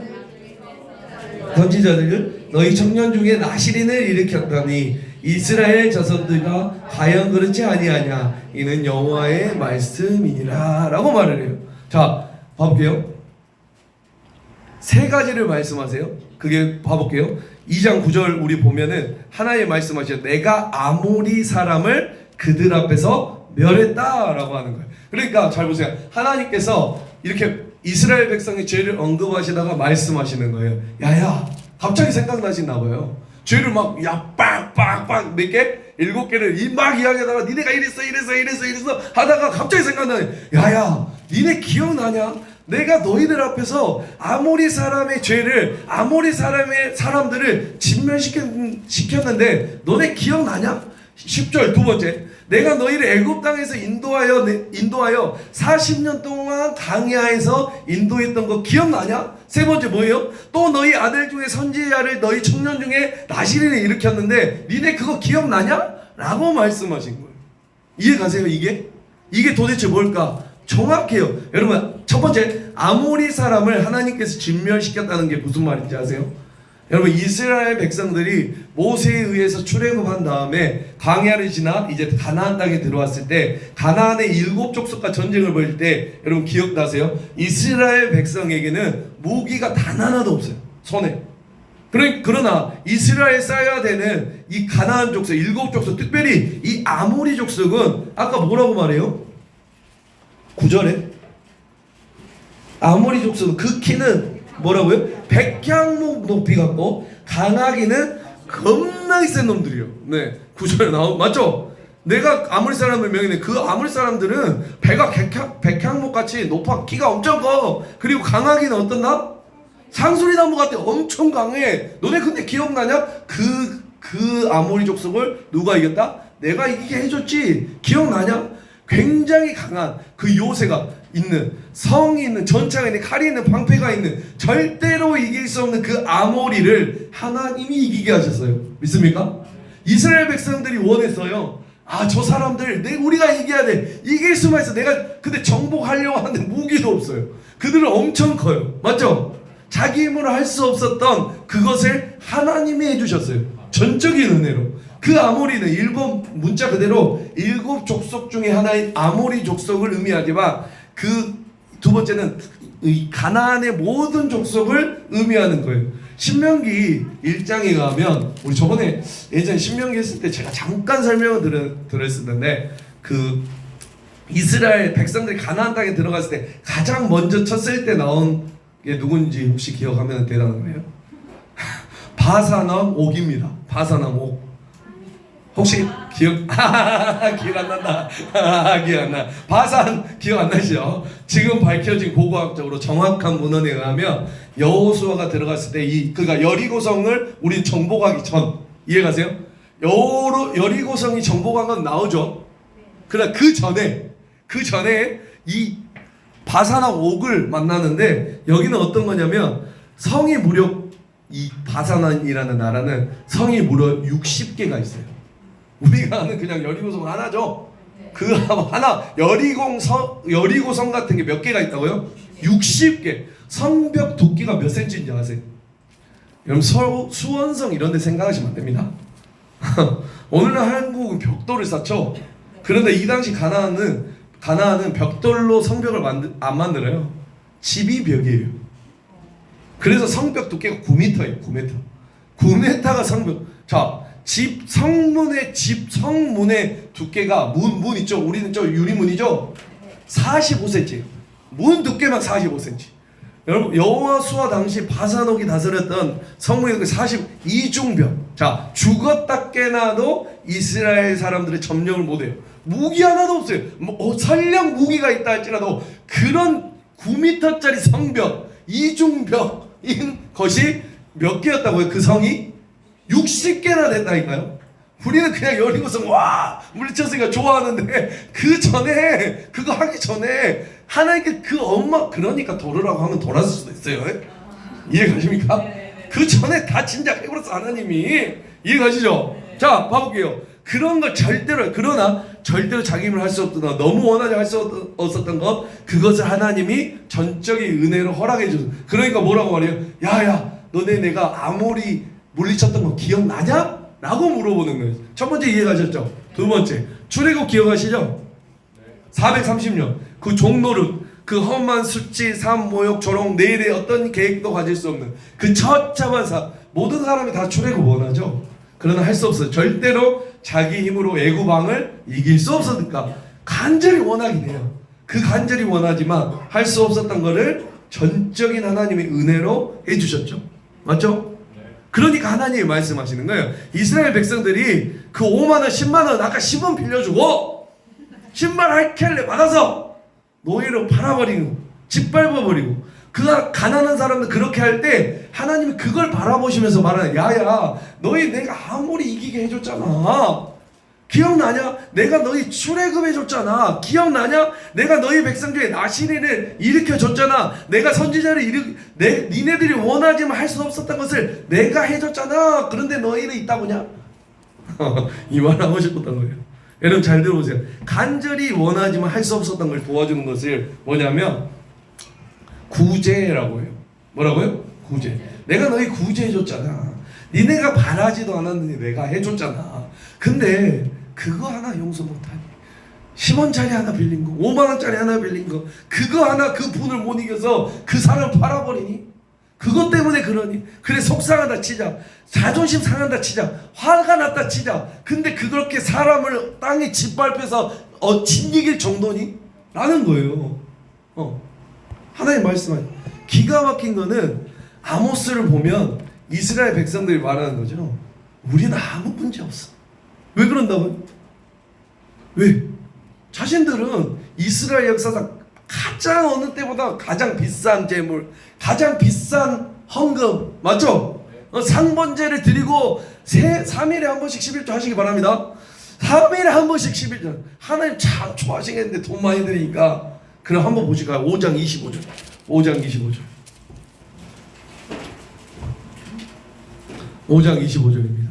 선지자들을 너희 청년 중에 나실인을 일으켰더니 이스라엘 자손들과 과연 그렇지 아니하냐 이는 여호와의 말씀이니라 라고 말을 해요. 자, 봐볼게요. 3가지를 말씀하세요. 그게 봐볼게요. 2장 9절 우리 보면은 하나님 말씀하시죠. 내가 아모리 사람을 그들 앞에서 멸했다 라고 하는 거예요. 그러니까 잘 보세요. 하나님께서 이렇게 이스라엘 백성의 죄를 언급하시다가 말씀하시는 거예요. 야야, 갑자기 생각나시나 봐요. 죄를 막 야 빡빡빡 몇 개? 7개를 막 이야기하다가 니네가 이랬어 하다가 갑자기 생각나네. 야야, 니네 기억나냐? 내가 너희들 앞에서 아모리 사람의 죄를, 아모리 사람들을 진멸시켰는데 너네 기억나냐? 10절 두 번째, 내가 너희를 애굽 땅에서 인도하여 40년 동안 광야에서 인도했던 거 기억나냐? 세 번째 뭐예요? 또 너희 아들 중에 선지자를 너희 청년 중에 나시린을 일으켰는데 니네 그거 기억나냐? 라고 말씀하신 거예요. 이해가세요? 이게 도대체 뭘까? 정확해요. 여러분, 첫 번째, 아모리 사람을 하나님께서 진멸시켰다는 게 무슨 말인지 아세요? 여러분, 이스라엘 백성들이 모세에 의해서 출애굽한 다음에 광야를 지나 이제 가나안 땅에 들어왔을 때, 가나안의 7족속과 전쟁을 벌일 때, 여러분 기억나세요? 이스라엘 백성에게는 무기가 단 하나도 없어요, 손에. 그러나 이스라엘 쌓여야 되는 이 가나안 족속, 7족속, 특별히 이 아모리 족속은 아까 뭐라고 말해요? 9절에 아모리 족속은 그 키는 뭐라고요? 백향목 높이 갖고 강하기는 겁나게 센 놈들이요. 네, 9절에 맞죠? 내가 아모리 사람을 명했는데 그 아모리 사람들은 배가 백향목 같이 높아, 키가 엄청 커. 그리고 강하기는 어떻나? 상수리 나무 같아. 엄청 강해. 너네 근데 기억나냐? 그 아모리 족속을 누가 이겼다? 내가 이기게 해줬지. 기억나냐? 굉장히 강한 그 요새가 있는, 성이 있는, 전차가 있는, 칼이 있는, 방패가 있는, 절대로 이길 수 없는 그 아모리를 하나님이 이기게 하셨어요. 믿습니까? 이스라엘 백성들이 원했어요. 아, 저 사람들 우리가 이겨야 돼. 이길 수만 있어. 근데 정복하려고 하는데 무기도 없어요. 그들은 엄청 커요. 맞죠? 자기 힘으로 할 수 없었던 그것을 하나님이 해주셨어요. 전적인 은혜로. 그 아모리는 일본 문자 그대로 7족속 중에 하나인 아모리 족속을 의미하지만, 그 두 번째는 이 가나안의 모든 족속을 의미하는 거예요. 신명기 1장에 가면, 우리 저번에 예전에 신명기 했을 때 제가 잠깐 설명을 드렸었는데, 그 이스라엘 백성들이 가나안 땅에 들어갔을 때 가장 먼저 쳤을 때 나온 게 누군지 혹시 기억하면 대단한 거예요. 바사남 옥입니다. 바사남 옥. 혹시 기억 안 난다. 기억 안 나. 바산 기억 안 나시죠? 지금 밝혀진 고고학적으로 정확한 문헌에 의하면 여호수아가 들어갔을 때 그러니까 여리고성을 우린 정복하기 전, 이해가세요? 여리고성이 정복한 건 나오죠. 그러나 그 전에 이 바산과 옥을 만나는데, 여기는 어떤 거냐면 성이 무려, 이 바산이라는 나라는 성이 무려 60개가 있어요. 우리가 아는 그냥 여리고성 하나죠. 그 하나, 여리고성 같은 게 몇 개가 있다고요? 60개. 성벽 두께가 몇 센치인지 아세요? 여러분, 수원성 이런 데 생각하시면 안 됩니다. 오늘날 한국은 벽돌을 쌓죠. 그런데 이 당시 가나안은 벽돌로 성벽을 안 만들어요. 집이 벽이에요. 그래서 성벽 두께가 9m예요. 9m가 성벽. 자, 성문의 두께가 문 있죠? 우리는 저 유리문이죠? 45cm예요. 문 두께만 45cm. 여러분, 여호수아 당시 바산옥이 다스렸던 성문의 두께 42중병. 자, 죽었다 깨나도 이스라엘 사람들의 점령을 못해요. 무기 하나도 없어요. 설령 무기가 있다 할지라도 그런 9m짜리 성벽, 이중벽인 것이 몇 개였다고요? 그 성이 60개나 됐다니까요. 우리는 그냥 여리고성 와 물리쳤으니까 좋아하는데, 그거 하기 전에 하나님께 그러니까 돌으라고 하면 돌았을 수도 있어요. 이해 가십니까? 그 전에 다 진작해버렸어 하나님이. 이해 가시죠? 자, 봐볼게요. 그러나 절대로 자기 힘을 할 수 없던, 너무 원하지 할 수 없었던 것, 그것을 하나님이 전적인 은혜로 허락해 주셨어요. 그러니까 뭐라고 말해요? 야야, 너네 내가 아모리 물리쳤던 거 기억나냐? 라고 물어보는 거예요. 첫 번째 이해가셨죠? 두 번째, 출애굽 기억하시죠? 430년 그 종노릇, 그 험한 수치, 삶, 모욕, 조롱, 내일의 어떤 계획도 가질 수 없는 그 처참한 삶. 모든 사람이 다 출애굽 원하죠. 그러나 할 수 없어요. 절대로 자기 힘으로 애굽 왕을 이길 수 없으니까 간절히 원하긴 해요. 그 간절히 원하지만 할 수 없었던 거를 전적인 하나님의 은혜로 해주셨죠. 맞죠? 그러니까 하나님이 말씀하시는 거예요. 이스라엘 백성들이 그 5만원 10만원 아까 10원 빌려주고 신발 한 켤레 받아서 노예로 팔아버리고 짓밟아버리고 그 가난한 사람들 그렇게 할 때 하나님이 그걸 바라보시면서 말하는, 야야 너희 내가 아무리 이기게 해줬잖아. 기억나냐? 내가 너희 출애굽해줬잖아. 기억나냐? 내가 너희 백성 중에 나시린을 일으켜줬잖아. 내가 선지자를 니네들이 원하지만 할 수 없었던 것을 내가 해줬잖아. 그런데 너희는 있다 보냐? 이 말 하고 싶었던 거예요. 여러분 잘 들어보세요. 간절히 원하지만 할 수 없었던 걸 도와주는 것을 뭐냐면 구제라고 해요. 뭐라고요? 구제. 내가 너희 구제해줬잖아. 니네가 바라지도 않았는데 내가 해줬잖아. 근데 그거 하나 용서 못하니 10원짜리 하나 빌린 거 5만원짜리 하나 빌린 거 그거 하나 그 분을 못 이겨서 그 사람을 팔아버리니? 그것 때문에 그러니? 그래 속상하다 치자, 자존심 상한다 치자, 화가 났다 치자, 근데 그렇게 사람을 땅에 짓밟혀서 짓이길 정도니? 라는 거예요. 하나님 말씀하세요. 기가 막힌 거는 아모스를 보면 이스라엘 백성들이 말하는 거죠. 우리는 아무 문제 없어. 왜 그런다고요? 왜? 자신들은 이스라엘 역사상 가장 어느 때보다 가장 비싼 재물, 가장 비싼 헌금, 맞죠? 상번제를 드리고 3일에 한 번씩 11조 하시기 바랍니다. 3일에 한 번씩 11조. 하나님 참 좋아하시겠는데 돈 많이 드리니까. 그럼 한번 보실까요? 5장 25절. 5장 25절. 5장 25절입니다.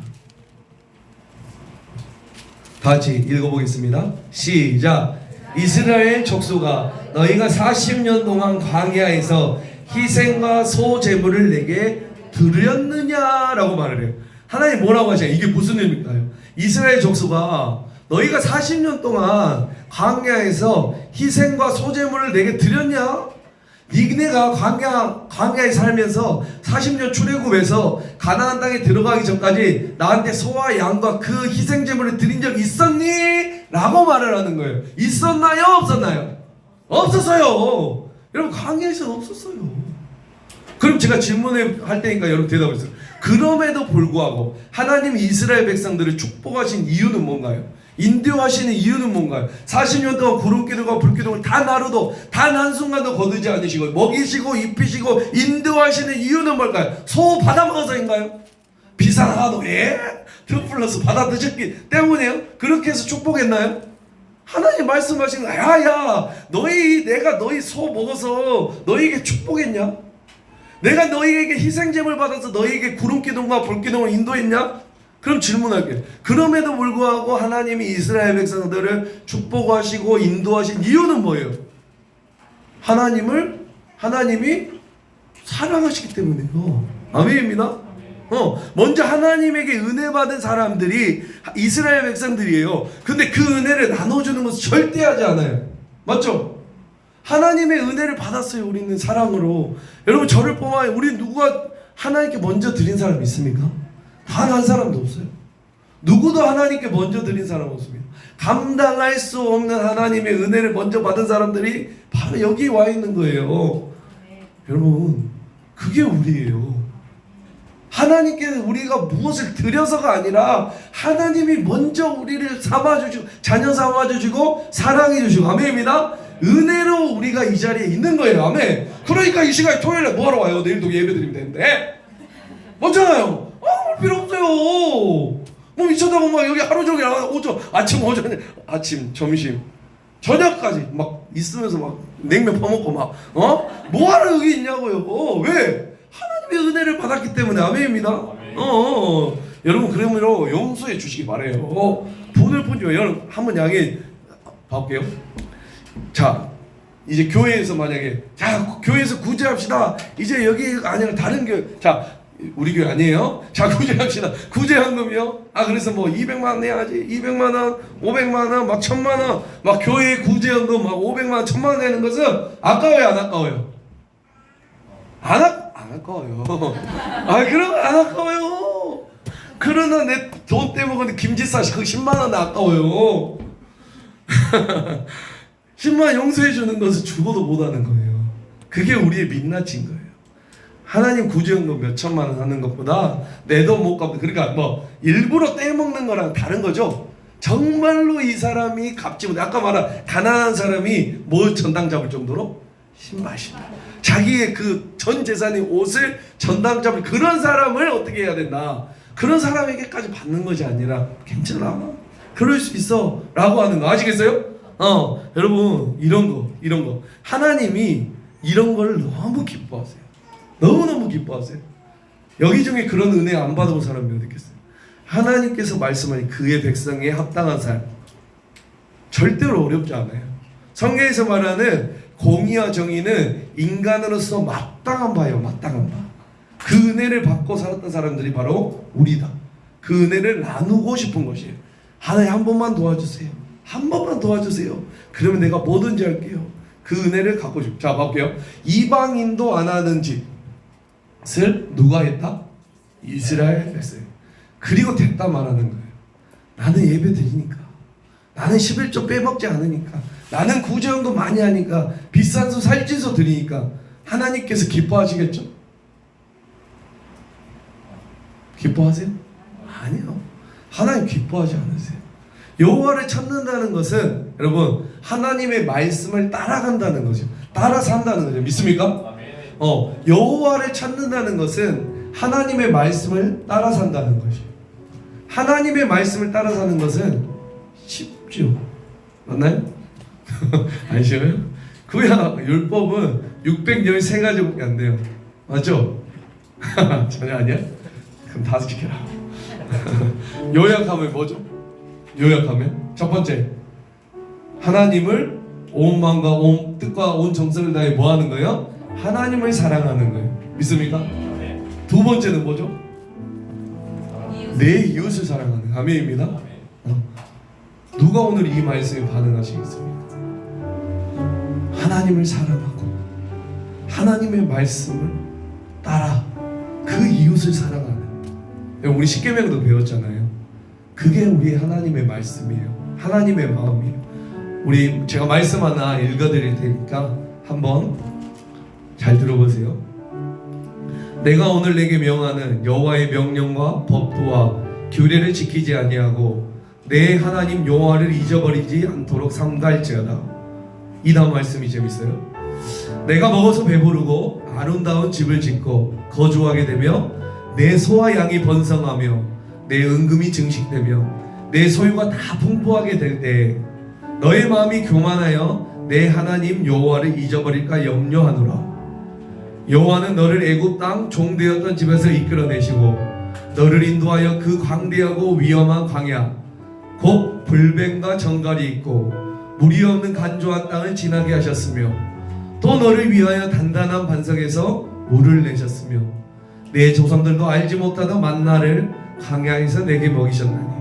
다 같이 읽어보겠습니다. 시작. 이스라엘 족속아, 너희가 40년 동안 광야에서 희생과 소제물을 내게 드렸느냐라고 말을 해요. 하나님 뭐라고 하셔요? 이게 무슨 의미일까요? 이스라엘 족속아, 너희가 40년 동안 광야에서 희생과 소제물을 내게 드렸냐? 니네가 광야에 살면서 40년 출애굽에서 가나안 땅에 들어가기 전까지 나한테 소와 양과 그 희생제물을 드린 적 있었니? 라고 말을 하는 거예요. 있었나요? 없었나요? 없었어요. 여러분 광야에서는 없었어요. 그럼 제가 질문할 테니까 여러분 대답해주세요. 그럼에도 불구하고 하나님이 이스라엘 백성들을 축복하신 이유는 뭔가요? 인도하시는 이유는 뭔가요? 40년 동안 구름기둥과 불기둥을 단 하루도 단 한순간도 거두지 않으시고 먹이시고 입히시고 인도하시는 이유는 뭘까요? 소 받아먹어서인가요? 비싼 한우에 트플러스 받아 드셨기 때문에요? 그렇게 해서 축복했나요? 하나님 말씀하시는 거야. 야야 내가 너희 소 먹어서 너희에게 축복했냐? 내가 너희에게 희생제물 받아서 너희에게 구름기둥과 불기둥을 인도했냐? 그럼 질문할게요. 그럼에도 불구하고 하나님이 이스라엘 백성들을 축복하시고 인도하신 이유는 뭐예요? 하나님이 사랑하시기 때문에요. 아멘입니다. 먼저 하나님에게 은혜 받은 사람들이 이스라엘 백성들이에요. 근데 그 은혜를 나눠주는 것은 절대 하지 않아요. 맞죠? 하나님의 은혜를 받았어요. 우리는 사랑으로. 여러분 저를 뽑아요. 우리 누가 하나님께 먼저 드린 사람 있습니까? 단 한 사람도 없어요. 누구도 하나님께 먼저 드린 사람 없습니다. 감당할 수 없는 하나님의 은혜를 먼저 받은 사람들이 바로 여기 와 있는 거예요. 여러분 그게 우리예요. 하나님께 우리가 무엇을 드려서가 아니라 하나님이 먼저 우리를 삼아주시고 자녀 삼아주시고 사랑해주시고 아멘입니다. 은혜로 우리가 이 자리에 있는 거예요. 아멘. 그러니까 이 시간에 토요일에 뭐하러 와요? 내일도 예배 드리면 되는데 맞잖아요. 필요 없어요. 뭐 미쳤다고 막 여기 하루 종일 아침 오전에 아침 점심 저녁까지 막 있으면서 막 냉면 퍼먹고 막 뭐하러 여기 있냐고요. 왜? 하나님의 은혜를 받았기 때문에. 아멘입니다. 여러분 그러므로 용서해 주시기 바래요. 돈을 푼죠. 여러분 한번 양해 봐볼게요. 자 이제 교회에서 만약에 자 교회에서 구제합시다. 이제 여기가 아니라 다른 교회 자 우리 교회 아니에요? 자 구제합시다. 구제헌금이요? 그래서 뭐 200만원 내야지 200만원 500만원 막 1000만원 막 교회 구제헌금 막 500만원 1000만원 내는 것은 아까워요 안 아까워요? 안 아까워요. 그럼 안 아까워요. 그러나 내 돈 떼먹은 김지사 그 10만원 아까워요. 10만 용서해 주는 것을 죽어도 못하는 거예요. 그게 우리의 민낯인 거예요. 하나님 구제연금 몇 천만 원 하는 것보다 내 돈 못 갚는, 그러니까 뭐 일부러 떼먹는 거랑 다른 거죠. 정말로 이 사람이 갚지 못해. 아까 말한 가난한 사람이 뭐 전당 잡을 정도로? 신발. 자기의 그 전 재산이 옷을 전당 잡을 그런 사람을 어떻게 해야 된다. 그런 사람에게까지 받는 것이 아니라 괜찮아, 그럴 수 있어 라고 하는 거 아시겠어요? 여러분 이런 거 하나님이 이런 걸 너무 기뻐하세요. 너무너무 기뻐하세요. 여기 중에 그런 은혜 안 받아본 사람이 어디 있겠어요? 하나님께서 말씀하신 그의 백성에 합당한 삶, 절대로 어렵지 않아요. 성경에서 말하는 공의와 정의는 인간으로서 마땅한 바예요. 마땅한 바. 그 은혜를 받고 살았던 사람들이 바로 우리다. 그 은혜를 나누고 싶은 것이에요. 하나님 한 번만 도와주세요. 한 번만 도와주세요. 그러면 내가 뭐든지 할게요. 그 은혜를 갖고 싶어요. 자, 볼게요. 이방인도 안 하는 짓을 누가 했다? 이스라엘 백성. 그리고 됐다 말하는 거예요. 나는 예배 드리니까, 나는 11조 빼먹지 않으니까, 나는 구제연금 많이 하니까, 비싼 소 살찐소 드리니까 하나님께서 기뻐하시겠죠? 기뻐하세요? 아니요. 하나님 기뻐하지 않으세요. 여호와를 찾는다는 것은 여러분 하나님의 말씀을 따라간다는 거죠. 따라 산다는 거죠. 믿습니까? 여호와를 찾는다는 것은 하나님의 말씀을 따라 산다는 것이에요. 하나님의 말씀을 따라 사는 것은 쉽죠. 맞나요? 아니시요? 그야 율법은 613가지밖에 안 돼요. 맞죠? 전혀 아니야? 그럼 다 지켜라. 요약하면 뭐죠? 요약하면 첫 번째, 하나님을 온 마음과 온 뜻과 온 정성을 다해 뭐 하는 거예요? 하나님을 사랑하는 거예요. 믿습니까? 두 번째는 뭐죠? 내 이웃을 사랑하는, 아멘입니다. 누가 오늘 이 말씀에 반응하시겠습니까? 하나님을 사랑하고 하나님의 말씀을 따라 그 이웃을 사랑하는, 우리 십계명도 배웠잖아요. 그게 우리 하나님의 말씀이에요. 하나님의 마음이에요. 우리 제가 말씀 하나 읽어드릴 테니까 한번 잘 들어보세요. 내가 오늘 내게 명하는 여호와의 명령과 법도와 규례를 지키지 아니하고 내 하나님 여호와를 잊어버리지 않도록 삼갈지어다. 이 다음 말씀이 재밌어요. 내가 먹어서 배부르고 아름다운 집을 짓고 거주하게 되며 내 소와 양이 번성하며 내 은금이 증식되며 내 소유가 다 풍부하게 될 때 너의 마음이 교만하여 내 하나님 여호와를 잊어버릴까 염려하노라. 여호와는 너를 애굽 땅 종되었던 집에서 이끌어내시고 너를 인도하여 그 광대하고 위험한 광야 곧 불뱀과 정갈이 있고 물이 없는 간조한 땅을 지나게 하셨으며 또 너를 위하여 단단한 반석에서 물을 내셨으며 내 조상들도 알지 못하던 만나를 광야에서 내게 먹이셨나니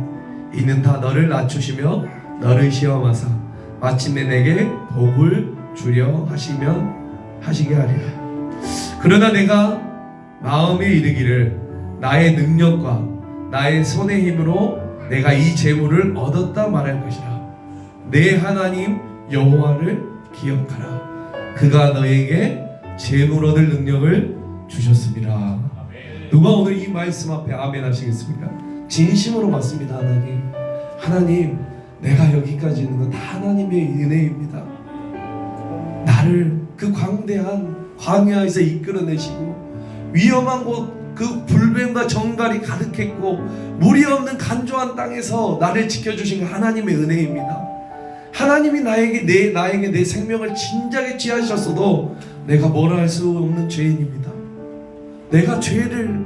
이는 다 너를 낮추시며 너를 시험하사 마침내 내게 복을 주려 하시게 하리라. 그러나 내가 마음에 이르기를 나의 능력과 나의 손의 힘으로 내가 이 재물을 얻었다 말할 것이라. 내 하나님 여호와를 기억하라. 그가 너에게 재물 얻을 능력을 주셨습니다. 누가 오늘 이 말씀 앞에 아멘 하시겠습니까? 진심으로 맞습니다. 하나님 내가 여기까지 있는 건 다 하나님의 은혜입니다. 나를 그 광대한 광야에서 이끌어내시고 위험한 곳 그 불뱀과 정갈이 가득했고 물이 없는 간조한 땅에서 나를 지켜주신 하나님의 은혜입니다. 하나님이 나에게 내 생명을 진작에 취하셨어도 내가 뭐라 할 수 없는 죄인입니다. 내가 죄를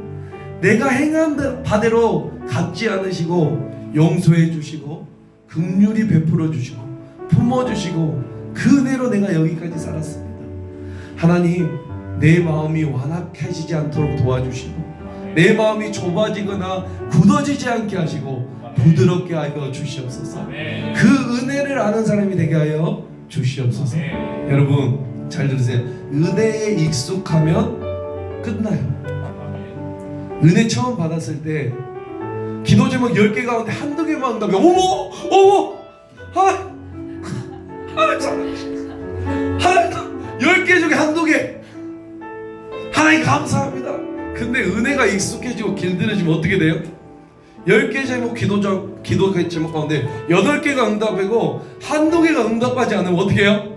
내가 행한 바대로 갚지 않으시고 용서해 주시고 긍휼히 베풀어 주시고 품어 주시고 그 은혜로 내가 여기까지 살았습니다. 하나님 내 마음이 완악해지지 않도록 도와주시고 내 마음이 좁아지거나 굳어지지 않게 하시고 부드럽게 하여 주시옵소서. 그 은혜를 아는 사람이 되게 하여 주시옵소서. 여러분 잘 들으세요. 은혜에 익숙하면 끝나요. 은혜 처음 받았을 때 기도 제목 10개 가운데 한두 개만 한다면 어머 하나님 사랑하십니다. 하나님 10개 중에 한두 개. 하나님 감사합니다. 근데 은혜가 익숙해지고 길들여지면 어떻게 돼요? 10개 제목 기도 제목 가운데 8개가 응답이고 한두 개가 응답하지 않으면 어떻게 해요?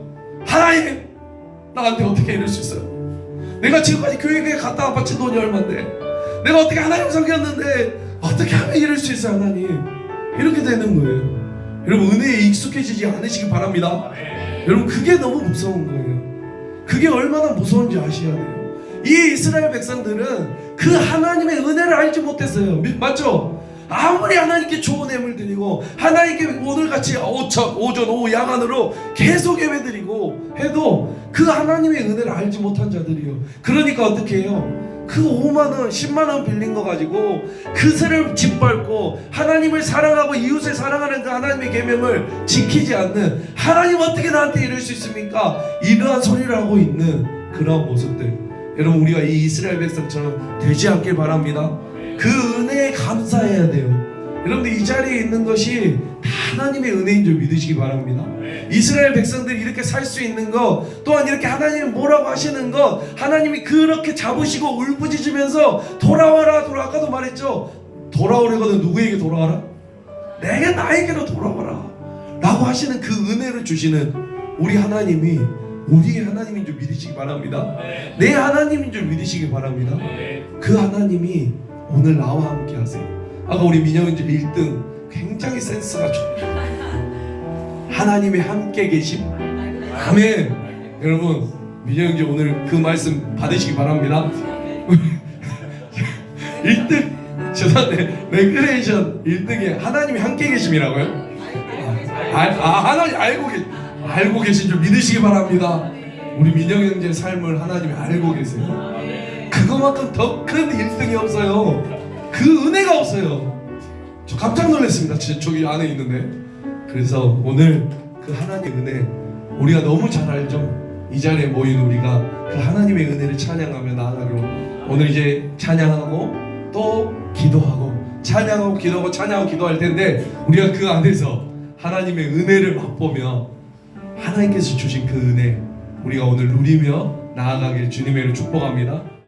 하나님 나한테 어떻게 이럴 수 있어요? 내가 지금까지 교회에 갔다 바친 돈이 얼만데, 내가 어떻게 하나님 섬겼는데 어떻게 하면 이럴 수 있어요 하나님? 이렇게 되는 거예요. 여러분 은혜에 익숙해지지 않으시기 바랍니다. 여러분 그게 너무 무서운 거예요. 그게 얼마나 무서운지 아셔야 돼요. 이 이스라엘 백성들은 그 하나님의 은혜를 알지 못했어요. 맞죠? 아무리 하나님께 좋은 예물 드리고 하나님께 오늘같이 오전 오후 야간으로 계속 예배 드리고 해도 그 하나님의 은혜를 알지 못한 자들이요. 그러니까 어떻게 해요? 그 5만원 10만원 빌린 거 가지고 그새를 짓밟고 하나님을 사랑하고 이웃을 사랑하는 그 하나님의 계명을 지키지 않는, 하나님 어떻게 나한테 이럴 수 있습니까? 이러한 소리를 하고 있는 그러한 모습들, 여러분 우리가 이 이스라엘 백성처럼 되지 않길 바랍니다. 그 은혜에 감사해야 돼요. 여러분들 이 자리에 있는 것이 다 하나님의 은혜인 줄 믿으시기 바랍니다. 이스라엘 백성들이 이렇게 살 수 있는 것, 또한 이렇게 하나님이 뭐라고 하시는 것, 하나님이 그렇게 잡으시고 울부짖으면서 돌아와라 아까도 말했죠. 돌아오려거든 누구에게 돌아와라? 나에게로 돌아와라 라고 하시는 그 은혜를 주시는 우리 하나님이 우리의 하나님인 줄 믿으시기 바랍니다. 내 하나님인 줄 믿으시기 바랍니다. 그 하나님이 오늘 나와 함께 하세요. 아까 우리 민영이들 1등 굉장히 센스가 좋아요. 하나님의 함께 계심. 아멘. 여러분 민영이 오늘 그 말씀 받으시기 바랍니다. 1등 죄송한데 레크레이션 1등에 하나님이 함께 계심이라고요? 하나님 알고 계신 줄 믿으시기 바랍니다. 우리 민영이 형제의 삶을 하나님이 알고 계세요. 그거만큼 더 큰 1등이 없어요. 그 은혜가 없어요. 저 깜짝 놀랐습니다. 진짜 저기 안에 있는데. 그래서 오늘 그 하나님의 은혜 우리가 너무 잘 알죠. 이 자리에 모인 우리가 그 하나님의 은혜를 찬양하며 나아가기로, 오늘 이제 찬양하고 또 기도하고 찬양하고 기도하고 찬양하고 기도할 텐데, 우리가 그 안에서 하나님의 은혜를 맛보며 하나님께서 주신 그 은혜 우리가 오늘 누리며 나아가길 주님의 이름으로 축복합니다.